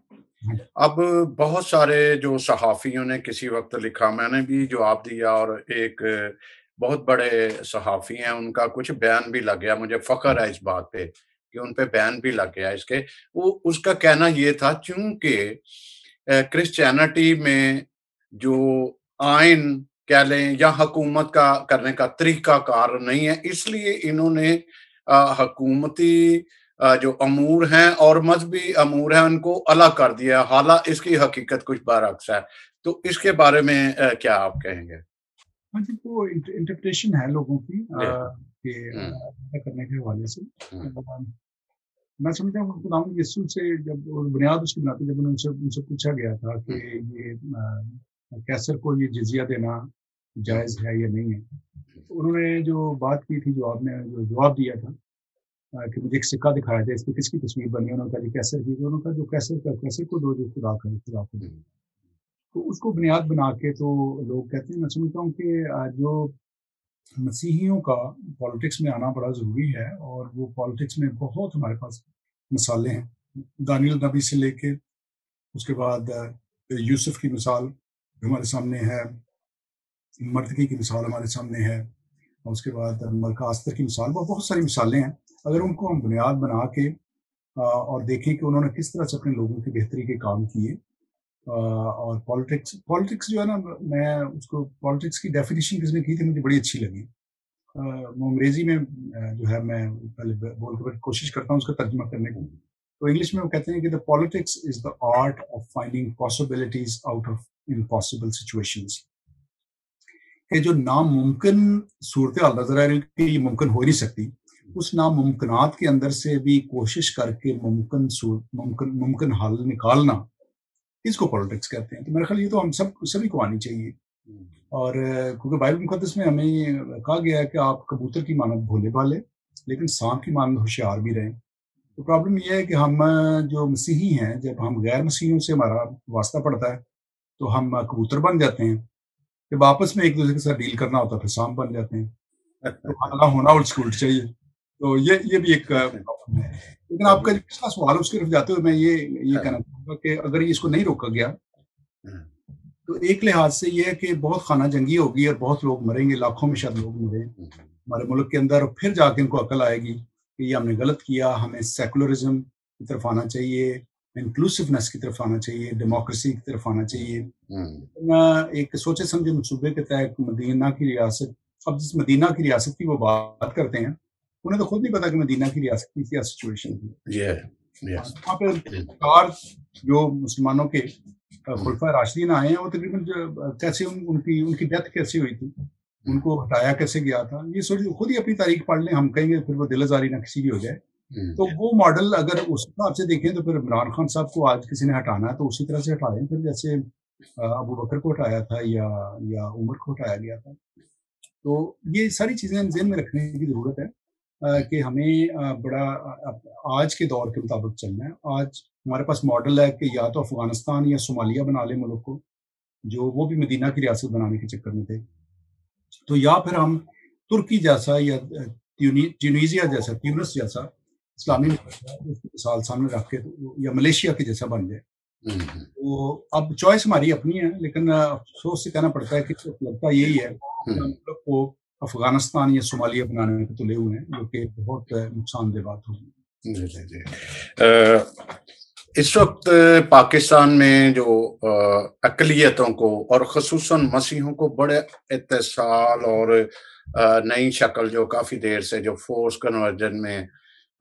اب بہت سارے جو صحافیوں نے کسی وقت لکھا، میں نے بھی جواب دیا، اور ایک بہت بڑے صحافی ہیں ان کا کچھ بیان بھی لگ گیا، مجھے فخر ہے اس بات پہ کہ ان پہ بیان بھی لگ گیا اس کے. اس کا کہنا یہ تھا چونکہ کرسچینٹی میں جو آئین کہہ لیں یا حکومت کا کرنے کا طریقہ کار نہیں ہے، اس لیے انہوں نے حکومتی جو امور ہیں اور مذہبی امور ہیں ان کو الگ کر دیا، حالانکہ اس کی حقیقت کچھ برعکس ہے. تو اس کے بارے میں کیا آپ کہیں گے؟ ہاں جی، وہ انٹرپریٹیشن ہے لوگوں کی کرنے کے حوالے سے. میں سمجھتا ہوں خدا یسوع سے جب بنیاد اس کی بناتے جب ان سے پوچھا گیا تھا کہ یہ کیسر کو یہ جزیہ دینا جائز ہے یا نہیں ہے، تو انہوں نے جو بات کی تھی، جو جواب دیا تھا کہ مجھے ایک سکہ دکھایا جائے، اس پہ کس کی تصویر بنی ہے. انہوں نے کہا جی کیسر کی. انہوں نے کہا جو کیسر کو دو، جو خدا کا خدا کو دو. تو اس کو بنیاد بنا کے تو لوگ کہتے ہیں. میں سمجھتا ہوں کہ جو مسیحیوں کا پالیٹکس میں آنا بڑا ضروری ہے، اور وہ پالیٹکس میں بہت ہمارے پاس مثالیں ہیں. دانیل نبی سے لے کے اس کے بعد یوسف کی مثال ہمارے سامنے ہے، مردکی کی مثال ہمارے سامنے ہے، اور اس کے بعد ملکہ استر کی مثال. بہت ساری مثالیں ہیں. اگر ان کو ہم بنیاد بنا کے اور دیکھیں کہ انہوں نے کس طرح سے اپنے لوگوں کی بہتری کے کام کیے. اور پالیٹکس جو ہے نا، میں اس کو پالیٹکس کی ڈیفینیشن کس نے کی تھی مجھے بڑی اچھی لگی. انگریزی میں جو ہے میں پہلے بول کے کوشش کرتا ہوں اس کا ترجمہ کرنے کی. تو انگلش میں وہ کہتے ہیں کہ the politics is the art of finding possibilities out of impossible situations. کہ جو ناممکن صورتحال نظر آ رہی کہ یہ ممکن ہو نہیں سکتی، اس ناممکنات کے اندر سے بھی کوشش کر کے ممکن حل نکالنا، اس کو پالیٹکس کہتے ہیں. تو میرا خیال یہ تو ہم سبھی کو آنی چاہیے. اور کیونکہ بائبل مقدس میں ہمیں کہا گیا ہے کہ آپ کبوتر کی مانند بھولے بھالے لیکن سانپ کی مانند ہوشیار بھی رہیں. تو پرابلم یہ ہے کہ ہم جو مسیحی ہیں، جب ہم غیر مسیحیوں سے ہمارا واسطہ پڑتا ہے تو ہم کبوتر بن جاتے ہیں. جب آپس میں ایک دوسرے کے ساتھ ڈیل کرنا ہوتا ہے پھر سانپ بن جاتے ہیں. تو حالہ ہونا الٹ چاہیے. تو یہ بھی ایک پرابلم ہے. لیکن آپ کا جو پچھلا سوال اس کی طرف جاتے ہوئے میں یہ کہنا چاہوں گا کہ اگر اس کو نہیں روکا گیا تو ایک لحاظ سے یہ ہے کہ بہت خانہ جنگی ہوگی اور بہت لوگ مریں گے، لاکھوں میں شاید لوگ مریں ہمارے ملک کے اندر. اور پھر جا کے ان کو عقل آئے گی کہ یہ ہم نے غلط کیا، ہمیں سیکولرزم کی طرف آنا چاہیے، انکلوسیونیس کی طرف آنا چاہیے، ڈیموکریسی کی طرف آنا چاہیے. ایک سوچے سمجھے منصوبے کے تحت مدینہ کی ریاست، اب جس مدینہ کی ریاست کی وہ بات کرتے ہیں، انہیں تو خود نہیں پتا کہ مدینہ کی ریاست کی کیا سچویشن تھی. وہاں پہ چار جو مسلمانوں کے خلفائے راشدین آئے ہیں وہ تقریباً کیسے ان کی ڈیتھ کیسے ہوئی تھی, ان کو ہٹایا کیسے گیا تھا, یہ خود ہی اپنی تاریخ پڑھ لیں, ہم کہیں گے پھر وہ دل آزاری نہ کسی کی ہو جائے. تو وہ ماڈل اگر اس حساب سے دیکھیں تو پھر عمران خان صاحب کو آج کسی نے ہٹانا ہے تو اسی طرح سے ہٹائیں, پھر جیسے ابو بکر کو ہٹایا تھا یا عمر کو ہٹایا گیا تھا. تو یہ ساری چیزیں ذہن میں رکھنے کی ضرورت ہے کہ ہمیں بڑا آج کے دور کے مطابق چلنا ہے. آج ہمارے پاس ماڈل ہے کہ یا تو افغانستان یا صومالیہ بنا لیں ملک کو, جو وہ بھی مدینہ کی ریاست بنانے کے چکر میں تھے, تو یا پھر ہم ترکی جیسا یا ٹیونیزیا جیسا, تیونس جیسا اسلامی مثال سامنے رکھ کے یا ملیشیا کے جیسا بن جائے. تو اب چوائس ہماری اپنی ہے, لیکن افسوس سے کہنا پڑتا ہے کہ لگتا یہی ہے کہ ہم لوگ کو افغانستان یا صومالیہ بنانے کے تلے ہوئے ہیں, جو کہ بہت نقصان دہ بات ہوگی. اس وقت پاکستان میں جو اقلیتوں کو اور خصوصاً مسیحوں کو بڑے اتصال اور نئی شکل جو کافی دیر سے جو فورس کنورژن میں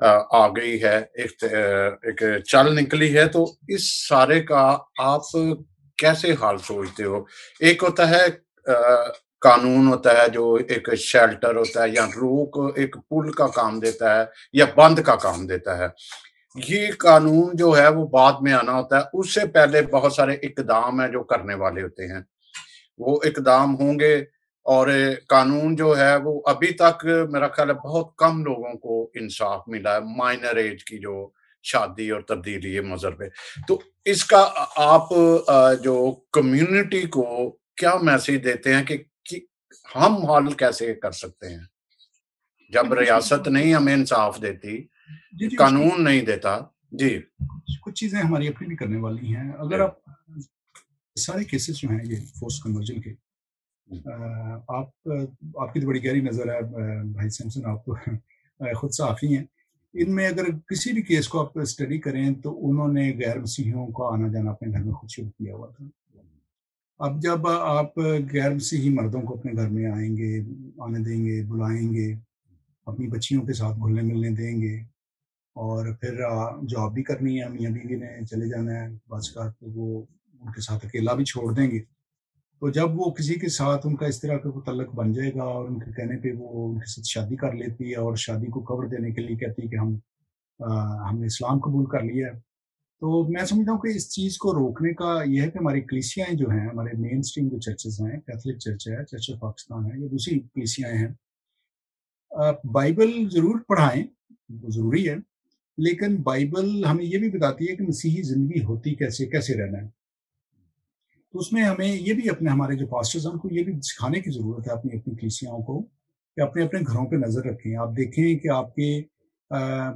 آ گئی ہے, ایک چل نکلی ہے, تو اس سارے کا آپ کیسے حال سوچتے ہو؟ ایک ہوتا ہے قانون ہوتا ہے جو ایک شیلٹر ہوتا ہے یا روک ایک پل کا کام دیتا ہے یا بند کا کام دیتا ہے. یہ قانون جو ہے وہ بعد میں آنا ہوتا ہے, اس سے پہلے بہت سارے اقدام ہیں جو کرنے والے ہوتے ہیں, وہ اقدام ہوں گے. اور قانون جو ہے وہ ابھی تک میرا خیال ہے بہت کم لوگوں کو انصاف ملا ہے, مائنر ایج کی جو شادی اور تبدیلی ہے مذہب پہ. تو اس کا آپ جو کمیونٹی کو کیا میسج دیتے ہیں کہ ہم حل کیسے کر سکتے ہیں جب ریاست نہیں ہمیں انصاف دیتی, قانون نہیں دیتا؟ جی کچھ چیزیں ہماری اپنی بھی کرنے والی ہیں. اگر آپ سارے کیسز جو ہیں یہ فورس کنورژن کے, آپ کی تو بڑی گہری نظر ہے بھائی سیمسن, آپ تو خود صحافی ہیں, ان میں اگر کسی بھی کیس کو آپ اسٹڈی کریں تو انہوں نے غیر مسیحیوں کا آنا جانا اپنے گھر میں خود شروع کیا ہوا تھا. اب جب آپ غیر مسیحی مردوں کو اپنے گھر میں آئیں گے, آنے دیں گے, بلائیں گے, اپنی بچیوں کے ساتھ گھلنے ملنے دیں گے, اور پھر جاب بھی کرنی ہے, میاں بیوی نے چلے جانا ہے بعض کا, تو وہ ان کے ساتھ اکیلا بھی چھوڑ دیں گے. تو جب وہ کسی کے ساتھ ان کا اس طرح کا تعلق بن جائے گا اور ان کے کہنے پہ وہ ان کے ساتھ شادی کر لیتی ہے اور شادی کو کور دینے کے لیے کہتی ہے کہ ہم نے اسلام قبول کر لیا ہے, تو میں سمجھتا ہوں کہ اس چیز کو روکنے کا یہ ہے کہ ہماری کلیسیاں جو ہیں, ہمارے مین اسٹریم جو چرچز ہیں, کیتھولک چرچ ہے, چرچ آف پاکستان ہے, یا دوسری کلیسیاں ہیں, بائبل ضرور پڑھائیں, وہ ضروری ہے, لیکن بائبل ہمیں یہ بھی بتاتی ہے کہ مسیحی زندگی ہوتی کیسے رہنا ہے. تو اس میں ہمیں یہ بھی ہمارے جو پاسٹرز ہیں ان کو یہ بھی سکھانے کی ضرورت ہے اپنی کلیسیاؤں کو کہ اپنے گھروں پہ نظر رکھیں. آپ دیکھیں کہ آپ کے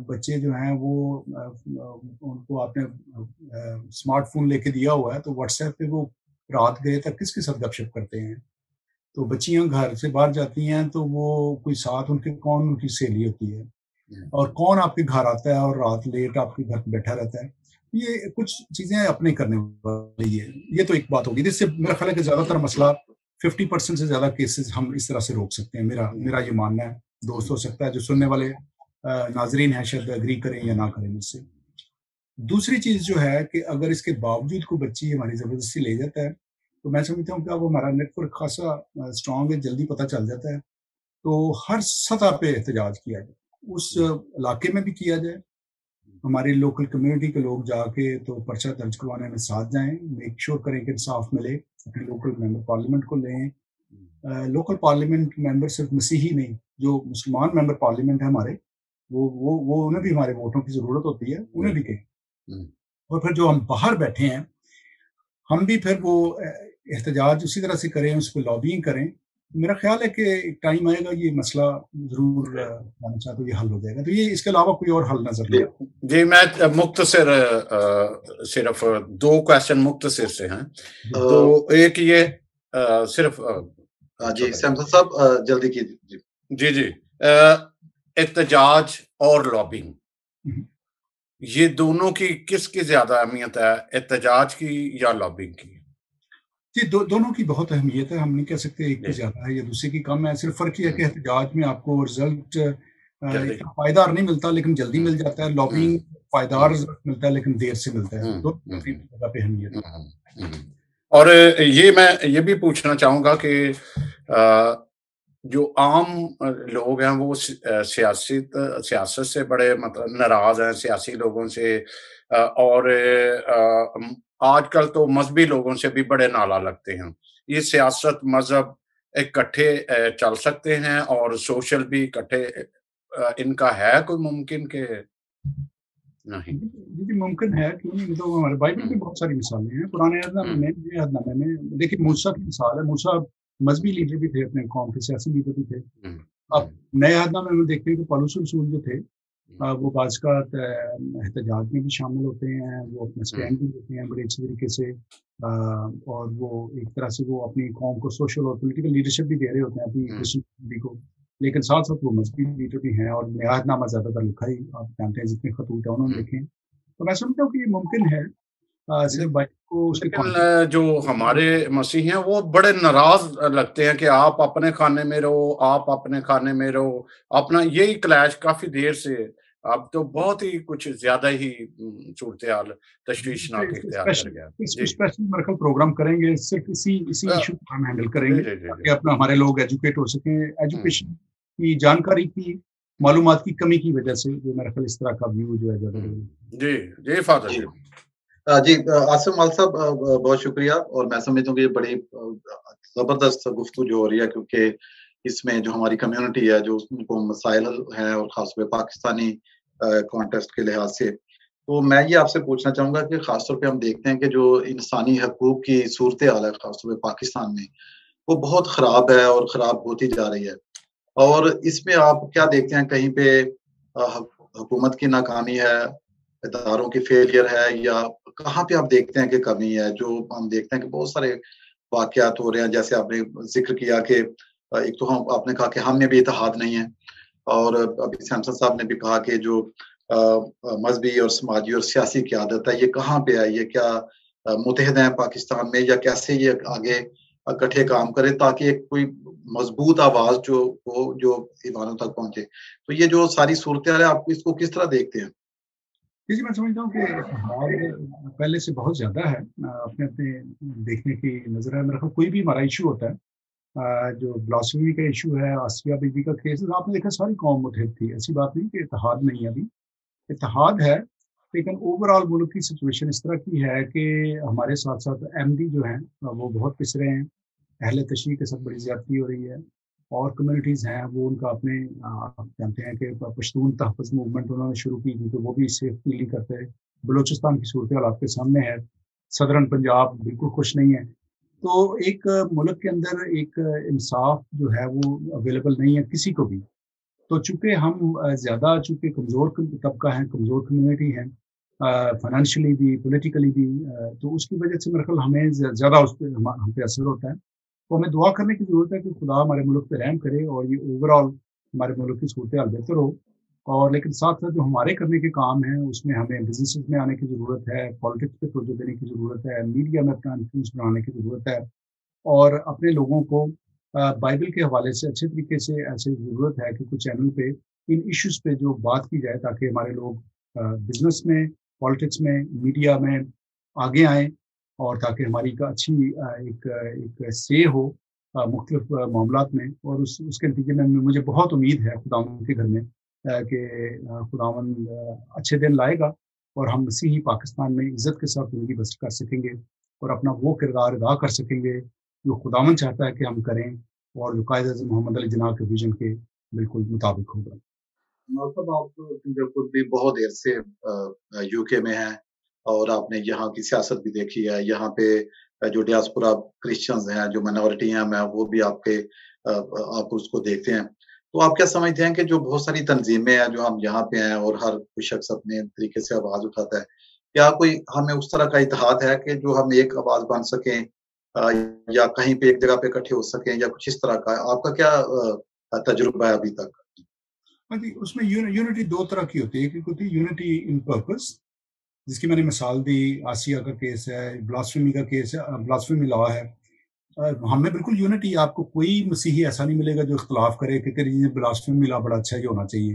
بچے جو ہیں وہ ان کو آپ نے اسمارٹ فون لے کے دیا ہوا ہے, تو واٹس ایپ پہ وہ رات گئے تک کس کے ساتھ گپ شپ کرتے ہیں. تو بچیاں گھر سے باہر جاتی ہیں تو وہ کوئی ساتھ کون ان کی سہیلی ہوتی ہے, اور کون آپ کے گھر آتا ہے اور رات لیٹ آپ کے گھر پہ بیٹھا رہتا ہے. یہ کچھ چیزیں اپنے کرنے والی ہے. یہ تو ایک بات ہوگی جس سے میرا خیال ہے کہ زیادہ تر مسئلہ 50% سے زیادہ کیسز ہم اس طرح سے روک سکتے ہیں. میرا یہ ماننا ہے. دوست ہو سکتا ہے جو سننے والے ناظرین ہیں شاید اگری کریں یا نہ کریں مجھ سے. دوسری چیز جو ہے کہ اگر اس کے باوجود کوئی بچی ہماری زبردستی لے جاتا ہے تو میں سمجھتا ہوں کہ اب ہمارا نیٹ ورک خاصا اسٹرانگ ہے, جلدی پتہ چل جاتا ہے, تو ہر سطح پہ احتجاج کیا جائے, اس علاقے میں بھی کیا جائے. ہماری لوکل کمیونٹی کے لوگ جا کے تو پرچہ درج کروانے میں ساتھ جائیں, میک شور کریں کہ انصاف ملے. اپنے لوکل ممبر پارلیمنٹ کو لیں. لوکل پارلیمنٹ ممبر صرف مسیحی نہیں, جو مسلمان ممبر پارلیمنٹ ہیں ہمارے, وہ انہیں بھی ہمارے ووٹوں کی ضرورت ہوتی ہے, انہیں بھی کہیں. اور پھر جو ہم باہر بیٹھے ہیں ہم بھی پھر وہ احتجاج اسی طرح سے کریں, اس پہ لابینگ کریں. میرا خیال ہے کہ ایک ٹائم آئے گا یہ مسئلہ ضرور آنا چاہتا یہ حل ہو جائے گا. تو یہ اس کے علاوہ کوئی اور حل نظر نہیں آتا. جی میں مختصر صرف 2 کویسچن مختصر سے ہیں. تو ایک یہ صرف جی سیمسن صاحب جلدی کیجیے. جی احتجاج اور لابینگ, یہ دونوں کی کس کی زیادہ اہمیت ہے, احتجاج کی یا لابینگ کی؟ جی دونوں کی بہت اہمیت ہے. ہم نہیں کہہ سکتے ایک کی زیادہ ہے یا دوسرے کی کم ہے. صرف فرق یہ ہے کہ احتجاج میں آپ کو رزلٹ جلدی اتنا پائیدار نہیں ملتا لیکن جلدی مل جاتا ہے. لابنگ پائیدار ملتا ہے لیکن دیر سے ملتا ہے. تو جگہ پہ اہمیت ہے. اور میں یہ بھی پوچھنا چاہوں گا کہ جو عام لوگ ہیں وہ سیاست سے بڑے مطلب ناراض ہیں, سیاسی لوگوں سے, اور آج کل تو مذہبی لوگوں سے بھی بڑے نالا لگتے ہیں. یہ سیاست مذہب اکٹھے چل سکتے ہیں اور سوشل بھی اکٹھے, ان کا ہے کوئی ممکن کہ نہیں؟ جی ممکن ہے, کیوں نہیں. تو ہمارے بائبل میں بہت ساری مثالیں ہیں, پرانے عہد نامے میں, نئے عہد نامے میں. دیکھیے موسیٰ کی مثال ہے. موسیٰ مذہبی لیڈر بھی تھے, اپنے قوم کے سیاسی لیڈر بھی تھے. اب نئے عہد نامے میں دیکھتے ہیں کہ پولس رسول جو تھے وہ بعض کا احتجاج میں بھی شامل ہوتے ہیں, وہ اپنا اسٹینڈ بھی لیتے ہیں بڑے اچھے طریقے سے, اور وہ ایک طرح سے وہ اپنی قوم کو سوشل اور پولیٹیکل لیڈرشپ بھی دے رہے ہوتے ہیں اپنی کرسچن کو, لیکن ساتھ ساتھ وہ مذہبی لیڈر بھی ہیں. اور نیا عہد نامہ زیادہ تر لکھا ہی آپ جانتے ہیں, جتنے خطوط ہیں انہوں نے لکھے ہیں. تو میں سمجھتا ہوں کہ یہ ممکن ہے. صرف بائبل کو اس کے جو ہمارے مسیح ہیں وہ بڑے ناراض لگتے ہیں کہ آپ اپنے خانے میں رہو, آپ اپنے خانے میں رہو, اپنا یہی کلیش کافی دیر سے. اب تو بہت ہی کچھ زیادہ ہی صورتحال تشویشناک اختیار کر گیا. اسپیشل مرکل پروگرام کریں گے, صرف اسی ایشو کو ہم ہینڈل کریں گے کہ اپنا ہمارے لوگ ایجوکیٹ ہو سکیں. ایجوکیشن کی جانکاری کی معلومات کی کمی کی وجہ سے جو میرا خیال اس طرح کا ویو جو ہے زیادہ. جی فادر جی عاصم مال صاحب بہت شکریہ. اور میں سمجھتا ہوں کہ یہ بڑی زبردست گفتگو جو ہو رہی ہے, کیونکہ اس میں جو ہماری کمیونٹی ہے جو ان کو مسائل ہیں, اور خاص طور پہ پاکستانی کانٹیکسٹ کے لحاظ سے, تو میں یہ آپ سے پوچھنا چاہوں گا کہ خاص طور پہ ہم دیکھتے ہیں کہ جو انسانی حقوق کی صورتحال ہے خاص طور پہ پاکستان میں, وہ بہت خراب ہے اور خراب ہوتی جا رہی ہے. اور اس میں آپ کیا دیکھتے ہیں, کہیں پہ حکومت کی ناکامی ہے, اداروں کی فیلئر ہے, یا کہاں پہ آپ دیکھتے ہیں کہ کمی ہے؟ جو ہم دیکھتے ہیں کہ بہت سارے واقعات ہو رہے ہیں, جیسے آپ نے ذکر کیا کہ ایک تو آپ نے کہا کہ ہم میں بھی اتحاد نہیں ہے, اور ابھی سیمسن صاحب نے بھی کہا کہ جو مذہبی اور سماجی اور سیاسی قیادت ہے یہ کہاں پہ ہے, یہ کیا متحد ہیں پاکستان میں, یا کیسے یہ آگے اکٹھے کام کرے تاکہ ایک کوئی مضبوط آواز جو ایوانوں تک پہنچے. تو یہ جو ساری صورتحال ہے, آپ اس کو کس طرح دیکھتے ہیں؟ جی میں سمجھتا ہوں کہ پہلے سے بہت زیادہ ہے, اپنے دیکھنے کی نظر ہے. میرا خیال کوئی بھی ہمارا ایشو ہوتا ہے, جو بلاسفمی کا ایشو ہے, آسیہ بی بی کا کیس, آپ نے دیکھا ساری قوم متحد تھی. ایسی بات نہیں کہ اتحاد نہیں ہے, ابھی اتحاد ہے, لیکن اوور آل ملک کی سچویشن اس طرح کی ہے کہ ہمارے ساتھ ساتھ احمدی جو ہیں وہ بہت پسرے ہیں, اہل تشیع کے ساتھ بڑی زیادتی ہو رہی ہے, اور کمیونٹیز ہیں وہ ان کا اپنے آپ جانتے ہیں کہ پشتون تحفظ موومنٹ انہوں نے شروع کی, کیونکہ وہ بھی سیف فیل نہیں کرتے. بلوچستان کی صورتحال آپ کے سامنے ہے, صدرن پنجاب بالکل خوش نہیں ہے. تو ایک ملک کے اندر ایک انصاف جو ہے وہ اویلیبل نہیں ہے کسی کو بھی. تو چونکہ ہم زیادہ چونکہ کمزور طبقہ ہیں, کمزور کمیونٹی ہیں, فائنینشلی بھی پولیٹیکلی بھی, تو اس کی وجہ سے میرا خیال ہمیں زیادہ اس پہ ہم پہ اثر ہوتا ہے. تو ہمیں دعا کرنے کی ضرورت ہے کہ خدا ہمارے ملک پہ رحم کرے اور یہ اوور آل ہمارے ملک کی صورتحال بہتر ہو. اور لیکن ساتھ ساتھ جو ہمارے کرنے کے کام ہیں اس میں ہمیں بزنس میں آنے کی ضرورت ہے, پالیٹکس پہ توجہ دینے کی ضرورت ہے, میڈیا میں اپنا انفلوئنس بنانے کی ضرورت ہے, اور اپنے لوگوں کو بائبل کے حوالے سے اچھے طریقے سے ایسے ضرورت ہے کہ کچھ چینل پہ ان ایشوز پہ جو بات کی جائے تاکہ ہمارے لوگ بزنس میں, پالیٹکس میں, میڈیا میں آگے آئیں, اور تاکہ ہماری کا اچھی ایک سے ہو مختلف معاملات میں. اور اس کے نتیجے میں مجھے بہت امید ہے خداوند کے گھر میں کہ خداوند اچھے دن لائے گا اور ہم مسیحی پاکستان میں عزت کے ساتھ زندگی بسر کر سکیں گے, اور اپنا وہ کردار ادا کر سکیں گے جو خداوند چاہتا ہے کہ ہم کریں, اور جو قائد اعظم محمد علی جناح کے ویژن کے بالکل مطابق ہوگا. مطلب آپ خود بھی بہت دیر سے یو کے میں ہیں, اور آپ نے یہاں کی سیاست بھی دیکھی ہے. یہاں پہ جو ڈیاسپورا کرسچنز ہیں, جو مائنورٹی ہیں, میں وہ بھی آپ اس کو دیکھتے ہیں. تو آپ کیا سمجھتے ہیں کہ جو بہت ساری تنظیمیں ہیں جو ہم یہاں پہ ہیں, اور ہر کوئی شخص اپنے طریقے سے آواز اٹھاتا ہے, کیا کوئی ہمیں اس طرح کا اتحاد ہے کہ جو ہم ایک آواز بن سکیں, یا کہیں پہ ایک جگہ پہ اکٹھے ہو سکیں, یا کچھ اس طرح کا؟ آپ کا کیا تجربہ ہے ابھی تک؟ اس میں یونٹی دو طرح کی ہوتی ہے. ایک ہوتی ہے یونٹی ان پرپس, جس کی میں نے مثال دی, آسیہ کا کیس ہے, بلاسفیمی کا کیس ہے, بلاسفیمی لا ہے. ہم میں بالکل یونٹی, آپ کو کوئی مسیحی ایسا نہیں ملے گا جو اختلاف کرے کہ تیری بلاسفیمی لا بڑا اچھا ہی ہونا چاہیے,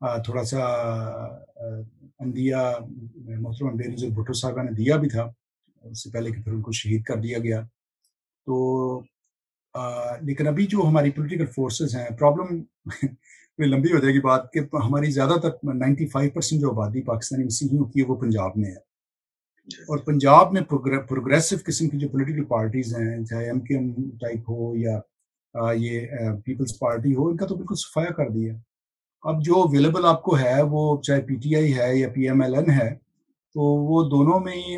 تھوڑا سا اندیا محترمہ بینظیر بھٹو صاحبہ نے دیا بھی تھا اس سے پہلے کہ پھر ان کو شہید کر دیا گیا. تو لیکن ابھی جو ہماری پولیٹیکل فورسز ہیں، پرابلم لمبی ہو جائے گی بات کہ ہماری زیادہ تر 95% جو آبادی پاکستانی مسیحیوں کی ہے وہ پنجاب میں ہے، اور پنجاب میں پروگریسو قسم کی جو پولیٹیکل پارٹیز ہیں، چاہے ایم کے ایم ٹائپ ہو یا یہ پیپلز پارٹی ہو، ان کا تو بالکل صفایا کر دیا. اب جو اویلیبل آپ کو ہے وہ چاہے پی ٹی آئی ہے یا پی ایم ایل این ہے، تو وہ دونوں میں ہی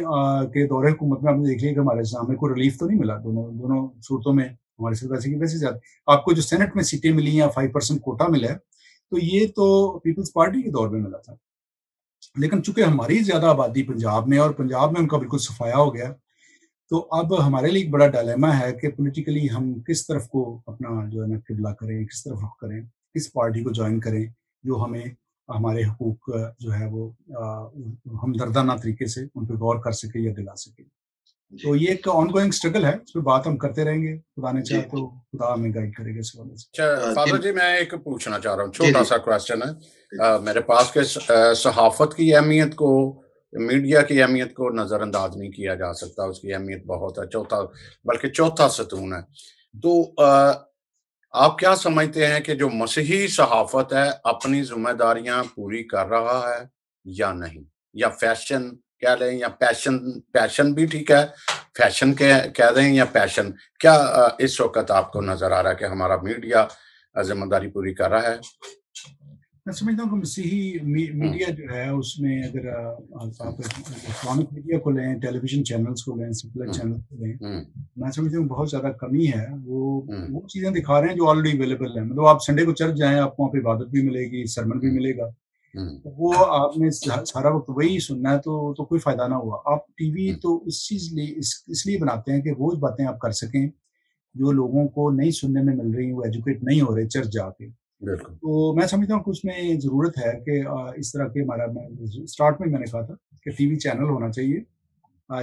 کے دور حکومت میں آپ نے دیکھ لیا کہ ہمارے سامنے کوئی ریلیف تو نہیں ملا. دونوں صورتوں میں ہمارے ساتھ ویسے کی ویسے زیادہ. آپ کو جو سینٹ میں سیٹیں ملی یا 5% کوٹا ملا ہے، تو یہ تو پیپلز پارٹی کے دور میں ملا تھا. لیکن چونکہ ہماری زیادہ آبادی پنجاب میں، اور پنجاب میں ان کا بالکل صفایا ہو گیا، تو اب ہمارے لیے ایک بڑا ڈائلیما ہے کہ پولیٹیکلی ہم کس طرف کو اپنا جو ہے نا قبلہ کریں، کس طرف رخ کریں، کس پارٹی کو جوائن کریں جو ہمیں ہمارے حقوق جو ہے وہ ہمدردانہ طریقے سے ان پہ غور کر سکے یا دلا سکے. تو یہ ایک آن گوئنگ اسٹرگل ہے، اس پہ بات ہم کرتے رہیں گے. خدا نے چاہا تو خدا ہمیں گائیڈ کرے گا اس حوالے سے. اچھا فادر جی، میں ایک پوچھنا چاہ رہا ہوں، چھوٹا سا کوشچن ہے میرے پاس کہ صحافت کی اہمیت کو، میڈیا کی اہمیت کو نظر انداز نہیں کیا جا سکتا. اس کی اہمیت بہت ہے، بلکہ چوتھا ستون ہے. تو آپ کیا سمجھتے ہیں کہ جو مسیحی صحافت ہے اپنی ذمہ داریاں پوری کر رہا ہے یا نہیں، یا فیشن کہہ لیں یا پیشن بھی ٹھیک ہے، فیشن کہہ دیں یا پیشن، کیا اس وقت آپ کو نظر آ رہا ہے کہ ہمارا میڈیا ذمہ داری پوری کر رہا ہے؟ میں سمجھتا ہوں کہ مسیحی میڈیا جو ہے اس میں اگر آپ اسلامک میڈیا کو لیں، ٹیلی ویژن چینلز کو لیں، سیکولر چینل کو لیں، میں سمجھتا ہوں بہت زیادہ کمی ہے. وہ چیزیں دکھا رہے ہیں جو آلریڈی اویلیبل ہیں. مطلب آپ سنڈے کو چرچ جائیں، آپ کو وہاں پہ عبادت بھی ملے گی، سرمن بھی ملے گا. وہ آپ نے سارا وقت وہی سننا ہے تو کوئی فائدہ نہ ہوا. آپ ٹی وی تو اس لیے بناتے ہیں کہ وہ باتیں آپ کر سکیں جو لوگوں کو نہیں سننے میں مل رہی، وہ ایجوکیٹ نہیں ہو رہے چرچ جا کے. تو میں سمجھتا ہوں کہ اس میں ضرورت ہے کہ اس طرح کے ہمارا، اسٹارٹ میں نے کہا تھا کہ ٹی وی چینل ہونا چاہیے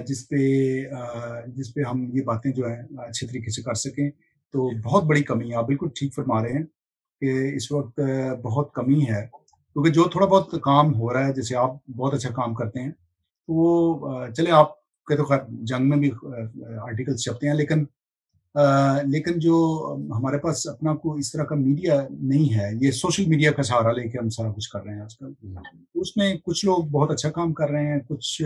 جس پہ ہم یہ باتیں جو ہیں اچھے طریقے سے کر سکیں. تو بہت بڑی کمی ہے، آپ بالکل ٹھیک فرما رہے ہیں کہ اس وقت بہت کمی ہے. کیونکہ جو تھوڑا بہت کام ہو رہا ہے، جیسے آپ بہت اچھا کام کرتے ہیں، تو وہ چلے آپ کے تو خیر جنگ میں بھی آرٹیکلس چھپتے ہیں، لیکن جو ہمارے پاس اپنا کوئی اس طرح کا میڈیا نہیں ہے، یہ سوشل میڈیا کا سہارا لے کے ہم سارا کچھ کر رہے ہیں آج کل. اس میں کچھ لوگ بہت اچھا کام کر رہے ہیں، کچھ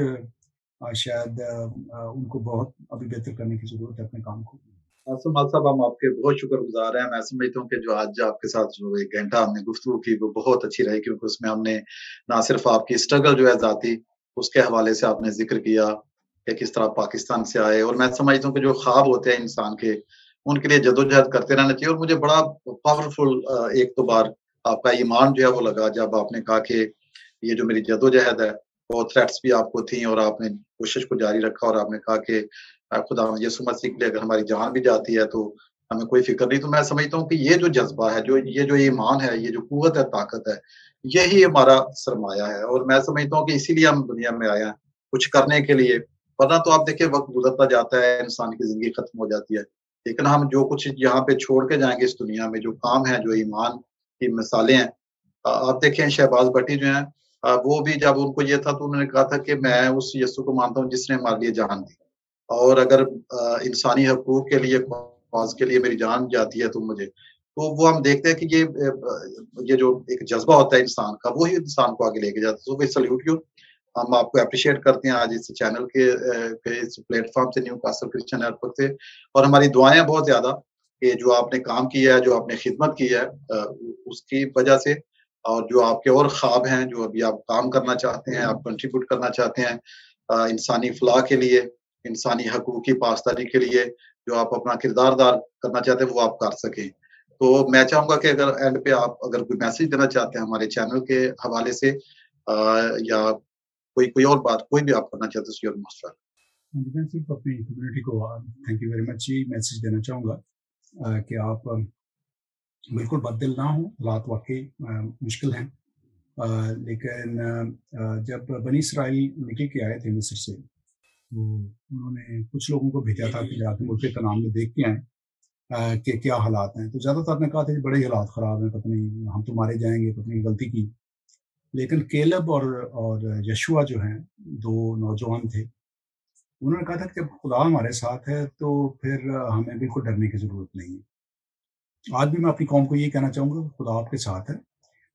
شاید ان کو بہت ابھی بہتر کرنے کی ضرورت ہے اپنے کام کو. سمال صاحب، ہم آپ کے بہت شکر گزار ہیں. میں سمجھتا ہوں کہ جو آج آپ کے ساتھ جو 1 گھنٹہ ہم نے گفتگو کی وہ بہت اچھی رہی، کیونکہ اس میں ہم نے نہ صرف آپ کی اسٹرگل جو ہے ذاتی، اس کے حوالے سے آپ نے ذکر کیا کہ کس طرح پاکستان سے آئے، اور میں سمجھتا ہوں کہ جو خواب ہوتے ہیں انسان کے، ان کے لیے جدوجہد کرتے رہنا چاہیے. اور مجھے بڑا پاورفل ایک دو بار آپ کا ایمان جو ہے وہ لگا جب آپ نے کہا کہ یہ جو میری جدوجہد ہے، وہ تھریٹس بھی آپ کو تھیں اور آپ نے کوشش کو جاری رکھا، اور آپ نے کہا کہ خدا یسوع مسیح کے لیے اگر ہماری جان بھی جاتی ہے تو ہمیں کوئی فکر نہیں. تو میں سمجھتا ہوں کہ یہ جو جذبہ ہے، یہ جو ایمان ہے، یہ جو قوت ہے، طاقت ہے، یہی ہمارا سرمایہ ہے. اور میں سمجھتا ہوں کہ اسی لیے ہم دنیا میں آئے ہیں، کچھ کرنے کے لیے. ورنہ تو آپ دیکھیں وقت گزرتا جاتا ہے، انسان کی زندگی ختم ہو جاتی ہے. لیکن ہم جو کچھ یہاں پہ چھوڑ کے جائیں گے اس دنیا میں، جو کام ہے، جو ایمان کی مثالیں ہیں. آپ دیکھیں شہباز بھٹی جو ہیں، وہ بھی جب ان کو یہ تھا تو انہوں نے کہا تھا کہ میں اس یسوع کو مانتا ہوں جس نے ہمارے لیے جان دی، اور اگر انسانی حقوق کے لیے، کاز کے لیے میری جان جاتی ہے تو مجھے، تو وہ ہم دیکھتے ہیں کہ یہ جو ایک جذبہ ہوتا ہے انسان کا، وہی انسان کو آگے لے کے جاتا ہے. تو وہ سلیوٹ یو. ہم آپ کو اپریشیٹ کرتے ہیں آج اس چینل کے اس پلیٹ فارم سے، نیو کاسل کرسچن نیٹورک سے. اور ہماری دعائیں بہت زیادہ کہ جو آپ نے کام کیا ہے، جو آپ نے خدمت کی ہے، اس کی وجہ سے، اور جو آپ کے اور خواب ہیں، جو ابھی آپ کام کرنا چاہتے ہیں، آپ کنٹریبیوٹ کرنا چاہتے ہیں انسانی فلاح کے لیے، انسانی حقوق کی پاسداری کے لیے، جو آپ اپنا کردار دار کرنا چاہتے ہیں، وہ آپ کر سکیں. تو میں چاہوں گا کہ اگر اینڈ پہ آپ اگر کوئی میسج دینا چاہتے ہیں ہمارے چینل کے حوالے سے، یا کوئی اور بات کوئی بھی آپ کرنا چاہتے ہیں، یور موسٹ ویلکم. میں صرف اپنی کمیونٹی کو تھینک یو ویری مچ یہ میسج دینا چاہوں گا کہ آپ بالکل بددل نہ ہوں. حالات واقعی مشکل ہیں، لیکن جب بنی اسرائیل نکل کے آئے تھے مصر سے، تو انہوں نے کچھ لوگوں کو بھیجا تھا کہ جا کے ملک کا نام میں دیکھ کے آئیں کہ کیا حالات ہیں. تو زیادہ تر نے کہا تھا کہ بڑے حالات خراب ہیں، پتہ نہیں ہم تو مارے جائیں گے، پتہ نہیں غلطی کی. لیکن کیلب اور یشوا جو ہیں 2 نوجوان تھے، انہوں نے کہا تھا کہ جب خدا ہمارے ساتھ ہے تو پھر ہمیں بالکل ڈرنے کی ضرورت نہیں ہے۔ آج بھی میں اپنی قوم کو یہ کہنا چاہوں گا، خدا آپ کے ساتھ ہے،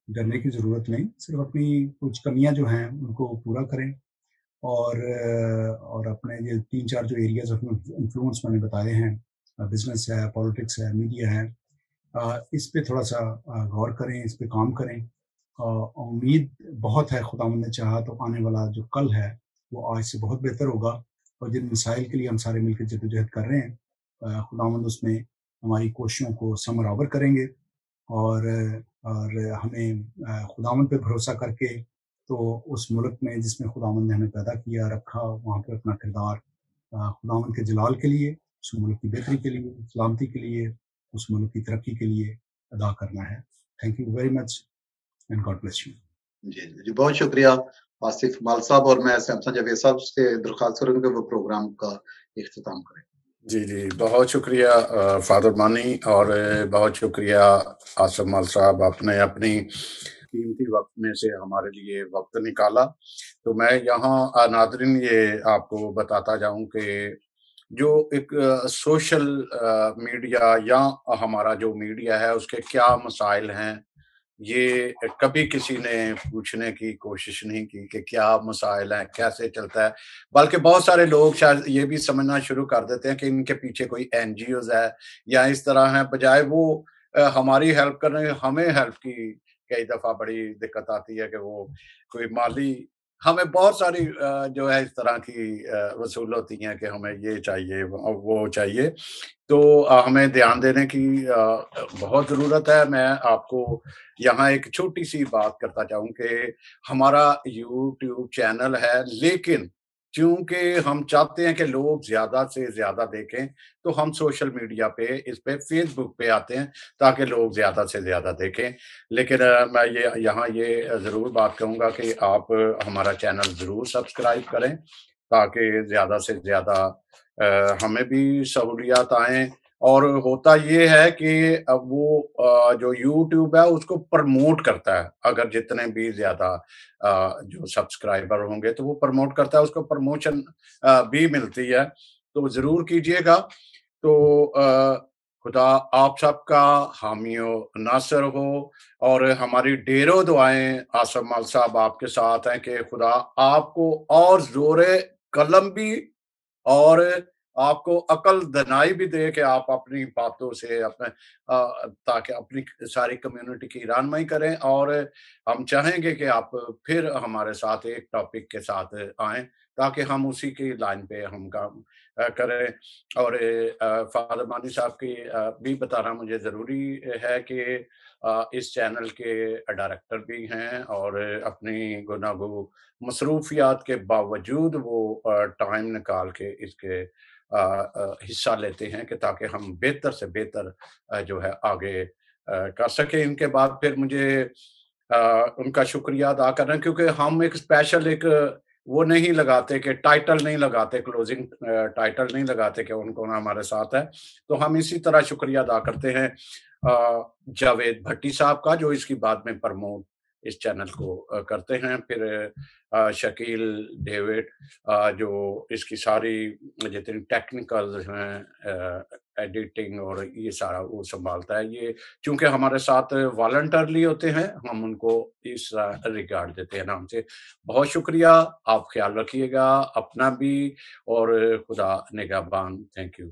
ڈرنے کی ضرورت نہیں، صرف اپنی کچھ کمیاں جو ہیں ان کو پورا کریں، اور اپنے یہ 3-4 جو ایریاز آف انفلوئنس میں نے بتائے ہیں، بزنس ہے، پالیٹکس ہے، میڈیا ہے، اس پہ تھوڑا سا غور کریں، اس پہ کام کریں۔ امید بہت ہے، خداوند نے چاہا تو آنے والا جو کل ہے وہ آج سے بہت بہتر ہوگا، اور جن مسائل کے لیے ہم سارے مل کے جدوجہد کر رہے ہیں، خداوند اس میں ہماری کوششوں کو ثمر آور کریں گے، اور ہمیں خداوند پہ بھروسہ کر کے تو اس ملک میں جس میں خداوند نے ہمیں پیدا کیا رکھا، وہاں پہ اپنا کردار خداوند کے جلال کے لیے، اس ملک کی بہتری کے لیے، سلامتی کے لیے، اس ملک کی ترقی کے لیے ادا کرنا ہے۔ Thank you very much and God bless you. جی بہت شکریہ آصف مال صاحب، اور میں سیمسن جاوید صاحب سے درخواست کروں گا کہ وہ پروگرام کا اختتام کریں۔ جی بہت شکریہ فادر مانی، اور بہت شکریہ آصف مال صاحب، آپ نے اپنی قیمتی وقت میں سے ہمارے لیے وقت نکالا۔ تو میں یہاں ناظرین یہ آپ کو بتاتا جاؤں کہ جو ایک سوشل میڈیا یا ہمارا جو میڈیا ہے اس کے کیا مسائل ہیں، یہ کبھی کسی نے پوچھنے کی کوشش نہیں کی کہ کیا مسائل ہیں، کیسے چلتا ہے، بلکہ بہت سارے لوگ شاید یہ بھی سمجھنا شروع کر دیتے ہیں کہ ان کے پیچھے کوئی NGOs ہے یا اس طرح ہیں، بجائے وہ ہماری ہیلپ کرنے، ہمیں ہیلپ کی کئی دفعہ بڑی دقت آتی ہے کہ وہ کوئی مالی، ہمیں بہت ساری جو ہے اس طرح کی وصول ہوتی ہیں کہ ہمیں یہ چاہیے وہ چاہیے، تو ہمیں دھیان دینے کی بہت ضرورت ہے۔ میں آپ کو یہاں ایک چھوٹی سی بات کرتا چاہوں کہ ہمارا YouTube چینل ہے، لیکن چونکہ ہم چاہتے ہیں کہ لوگ زیادہ سے زیادہ دیکھیں تو ہم سوشل میڈیا پہ، اس پہ فیس بک پہ آتے ہیں تاکہ لوگ زیادہ سے زیادہ دیکھیں۔ لیکن میں یہاں یہ ضرور بات کہوں گا کہ آپ ہمارا چینل ضرور سبسکرائب کریں تاکہ زیادہ سے زیادہ ہمیں بھی سہولیات آئیں۔ اور ہوتا یہ ہے کہ اب وہ جو YouTube ہے اس کو پرموٹ کرتا ہے، اگر جتنے بھی زیادہ جو سبسکرائبر ہوں گے تو وہ پرموٹ کرتا ہے، اس کو پرموشن بھی ملتی ہے، تو ضرور کیجئے گا۔ تو خدا آپ سب کا حامی و ناصر ہو، اور ہماری ڈھیروں دعائیں آصف مال صاحب آپ کے ساتھ ہیں کہ خدا آپ کو اور زور قلم بھی اور آپ کو عقل دانائی بھی دے کہ آپ اپنی باتوں سے تاکہ اپنی ساری کمیونٹی کی رہنمائی کریں، اور ہم چاہیں گے کہ آپ پھر ہمارے ساتھ ایک ٹاپک کے ساتھ آئیں تاکہ ہم اسی کی لائن پہ ہم کام کریں۔ اور فادر مانی صاحب کی بھی بتانا مجھے ضروری ہے کہ اس چینل کے ڈائریکٹر بھی ہیں، اور اپنی گناگو مصروفیات کے باوجود وہ ٹائم نکال کے اس کے حصہ لیتے ہیں کہ تاکہ ہم بہتر سے بہتر جو ہے آگے کر سکیں۔ ان کے بعد پھر مجھے ان کا شکریہ ادا کرنا، کیونکہ ہم ایک اسپیشل ایک وہ نہیں لگاتے کہ ٹائٹل نہیں لگاتے، کلوزنگ ٹائٹل نہیں لگاتے کہ ان کو ہمارے ساتھ ہے، تو ہم اسی طرح شکریہ ادا کرتے ہیں جاوید بھٹی صاحب کا جو اس کی بعد میں پرموٹ اس چینل کو کرتے ہیں، پھر شکیل ڈیوڈ جو اس کی ساری جتنی ٹیکنیکل ہیں ایڈیٹنگ اور یہ سارا وہ سنبھالتا ہے۔ یہ چونکہ ہمارے ساتھ والنٹرلی ہوتے ہیں، ہم ان کو اس ریگارڈ دیتے ہیں نام سے۔ بہت شکریہ، آپ خیال رکھیے گا اپنا بھی، اور خدا نگہبان۔ Thank you.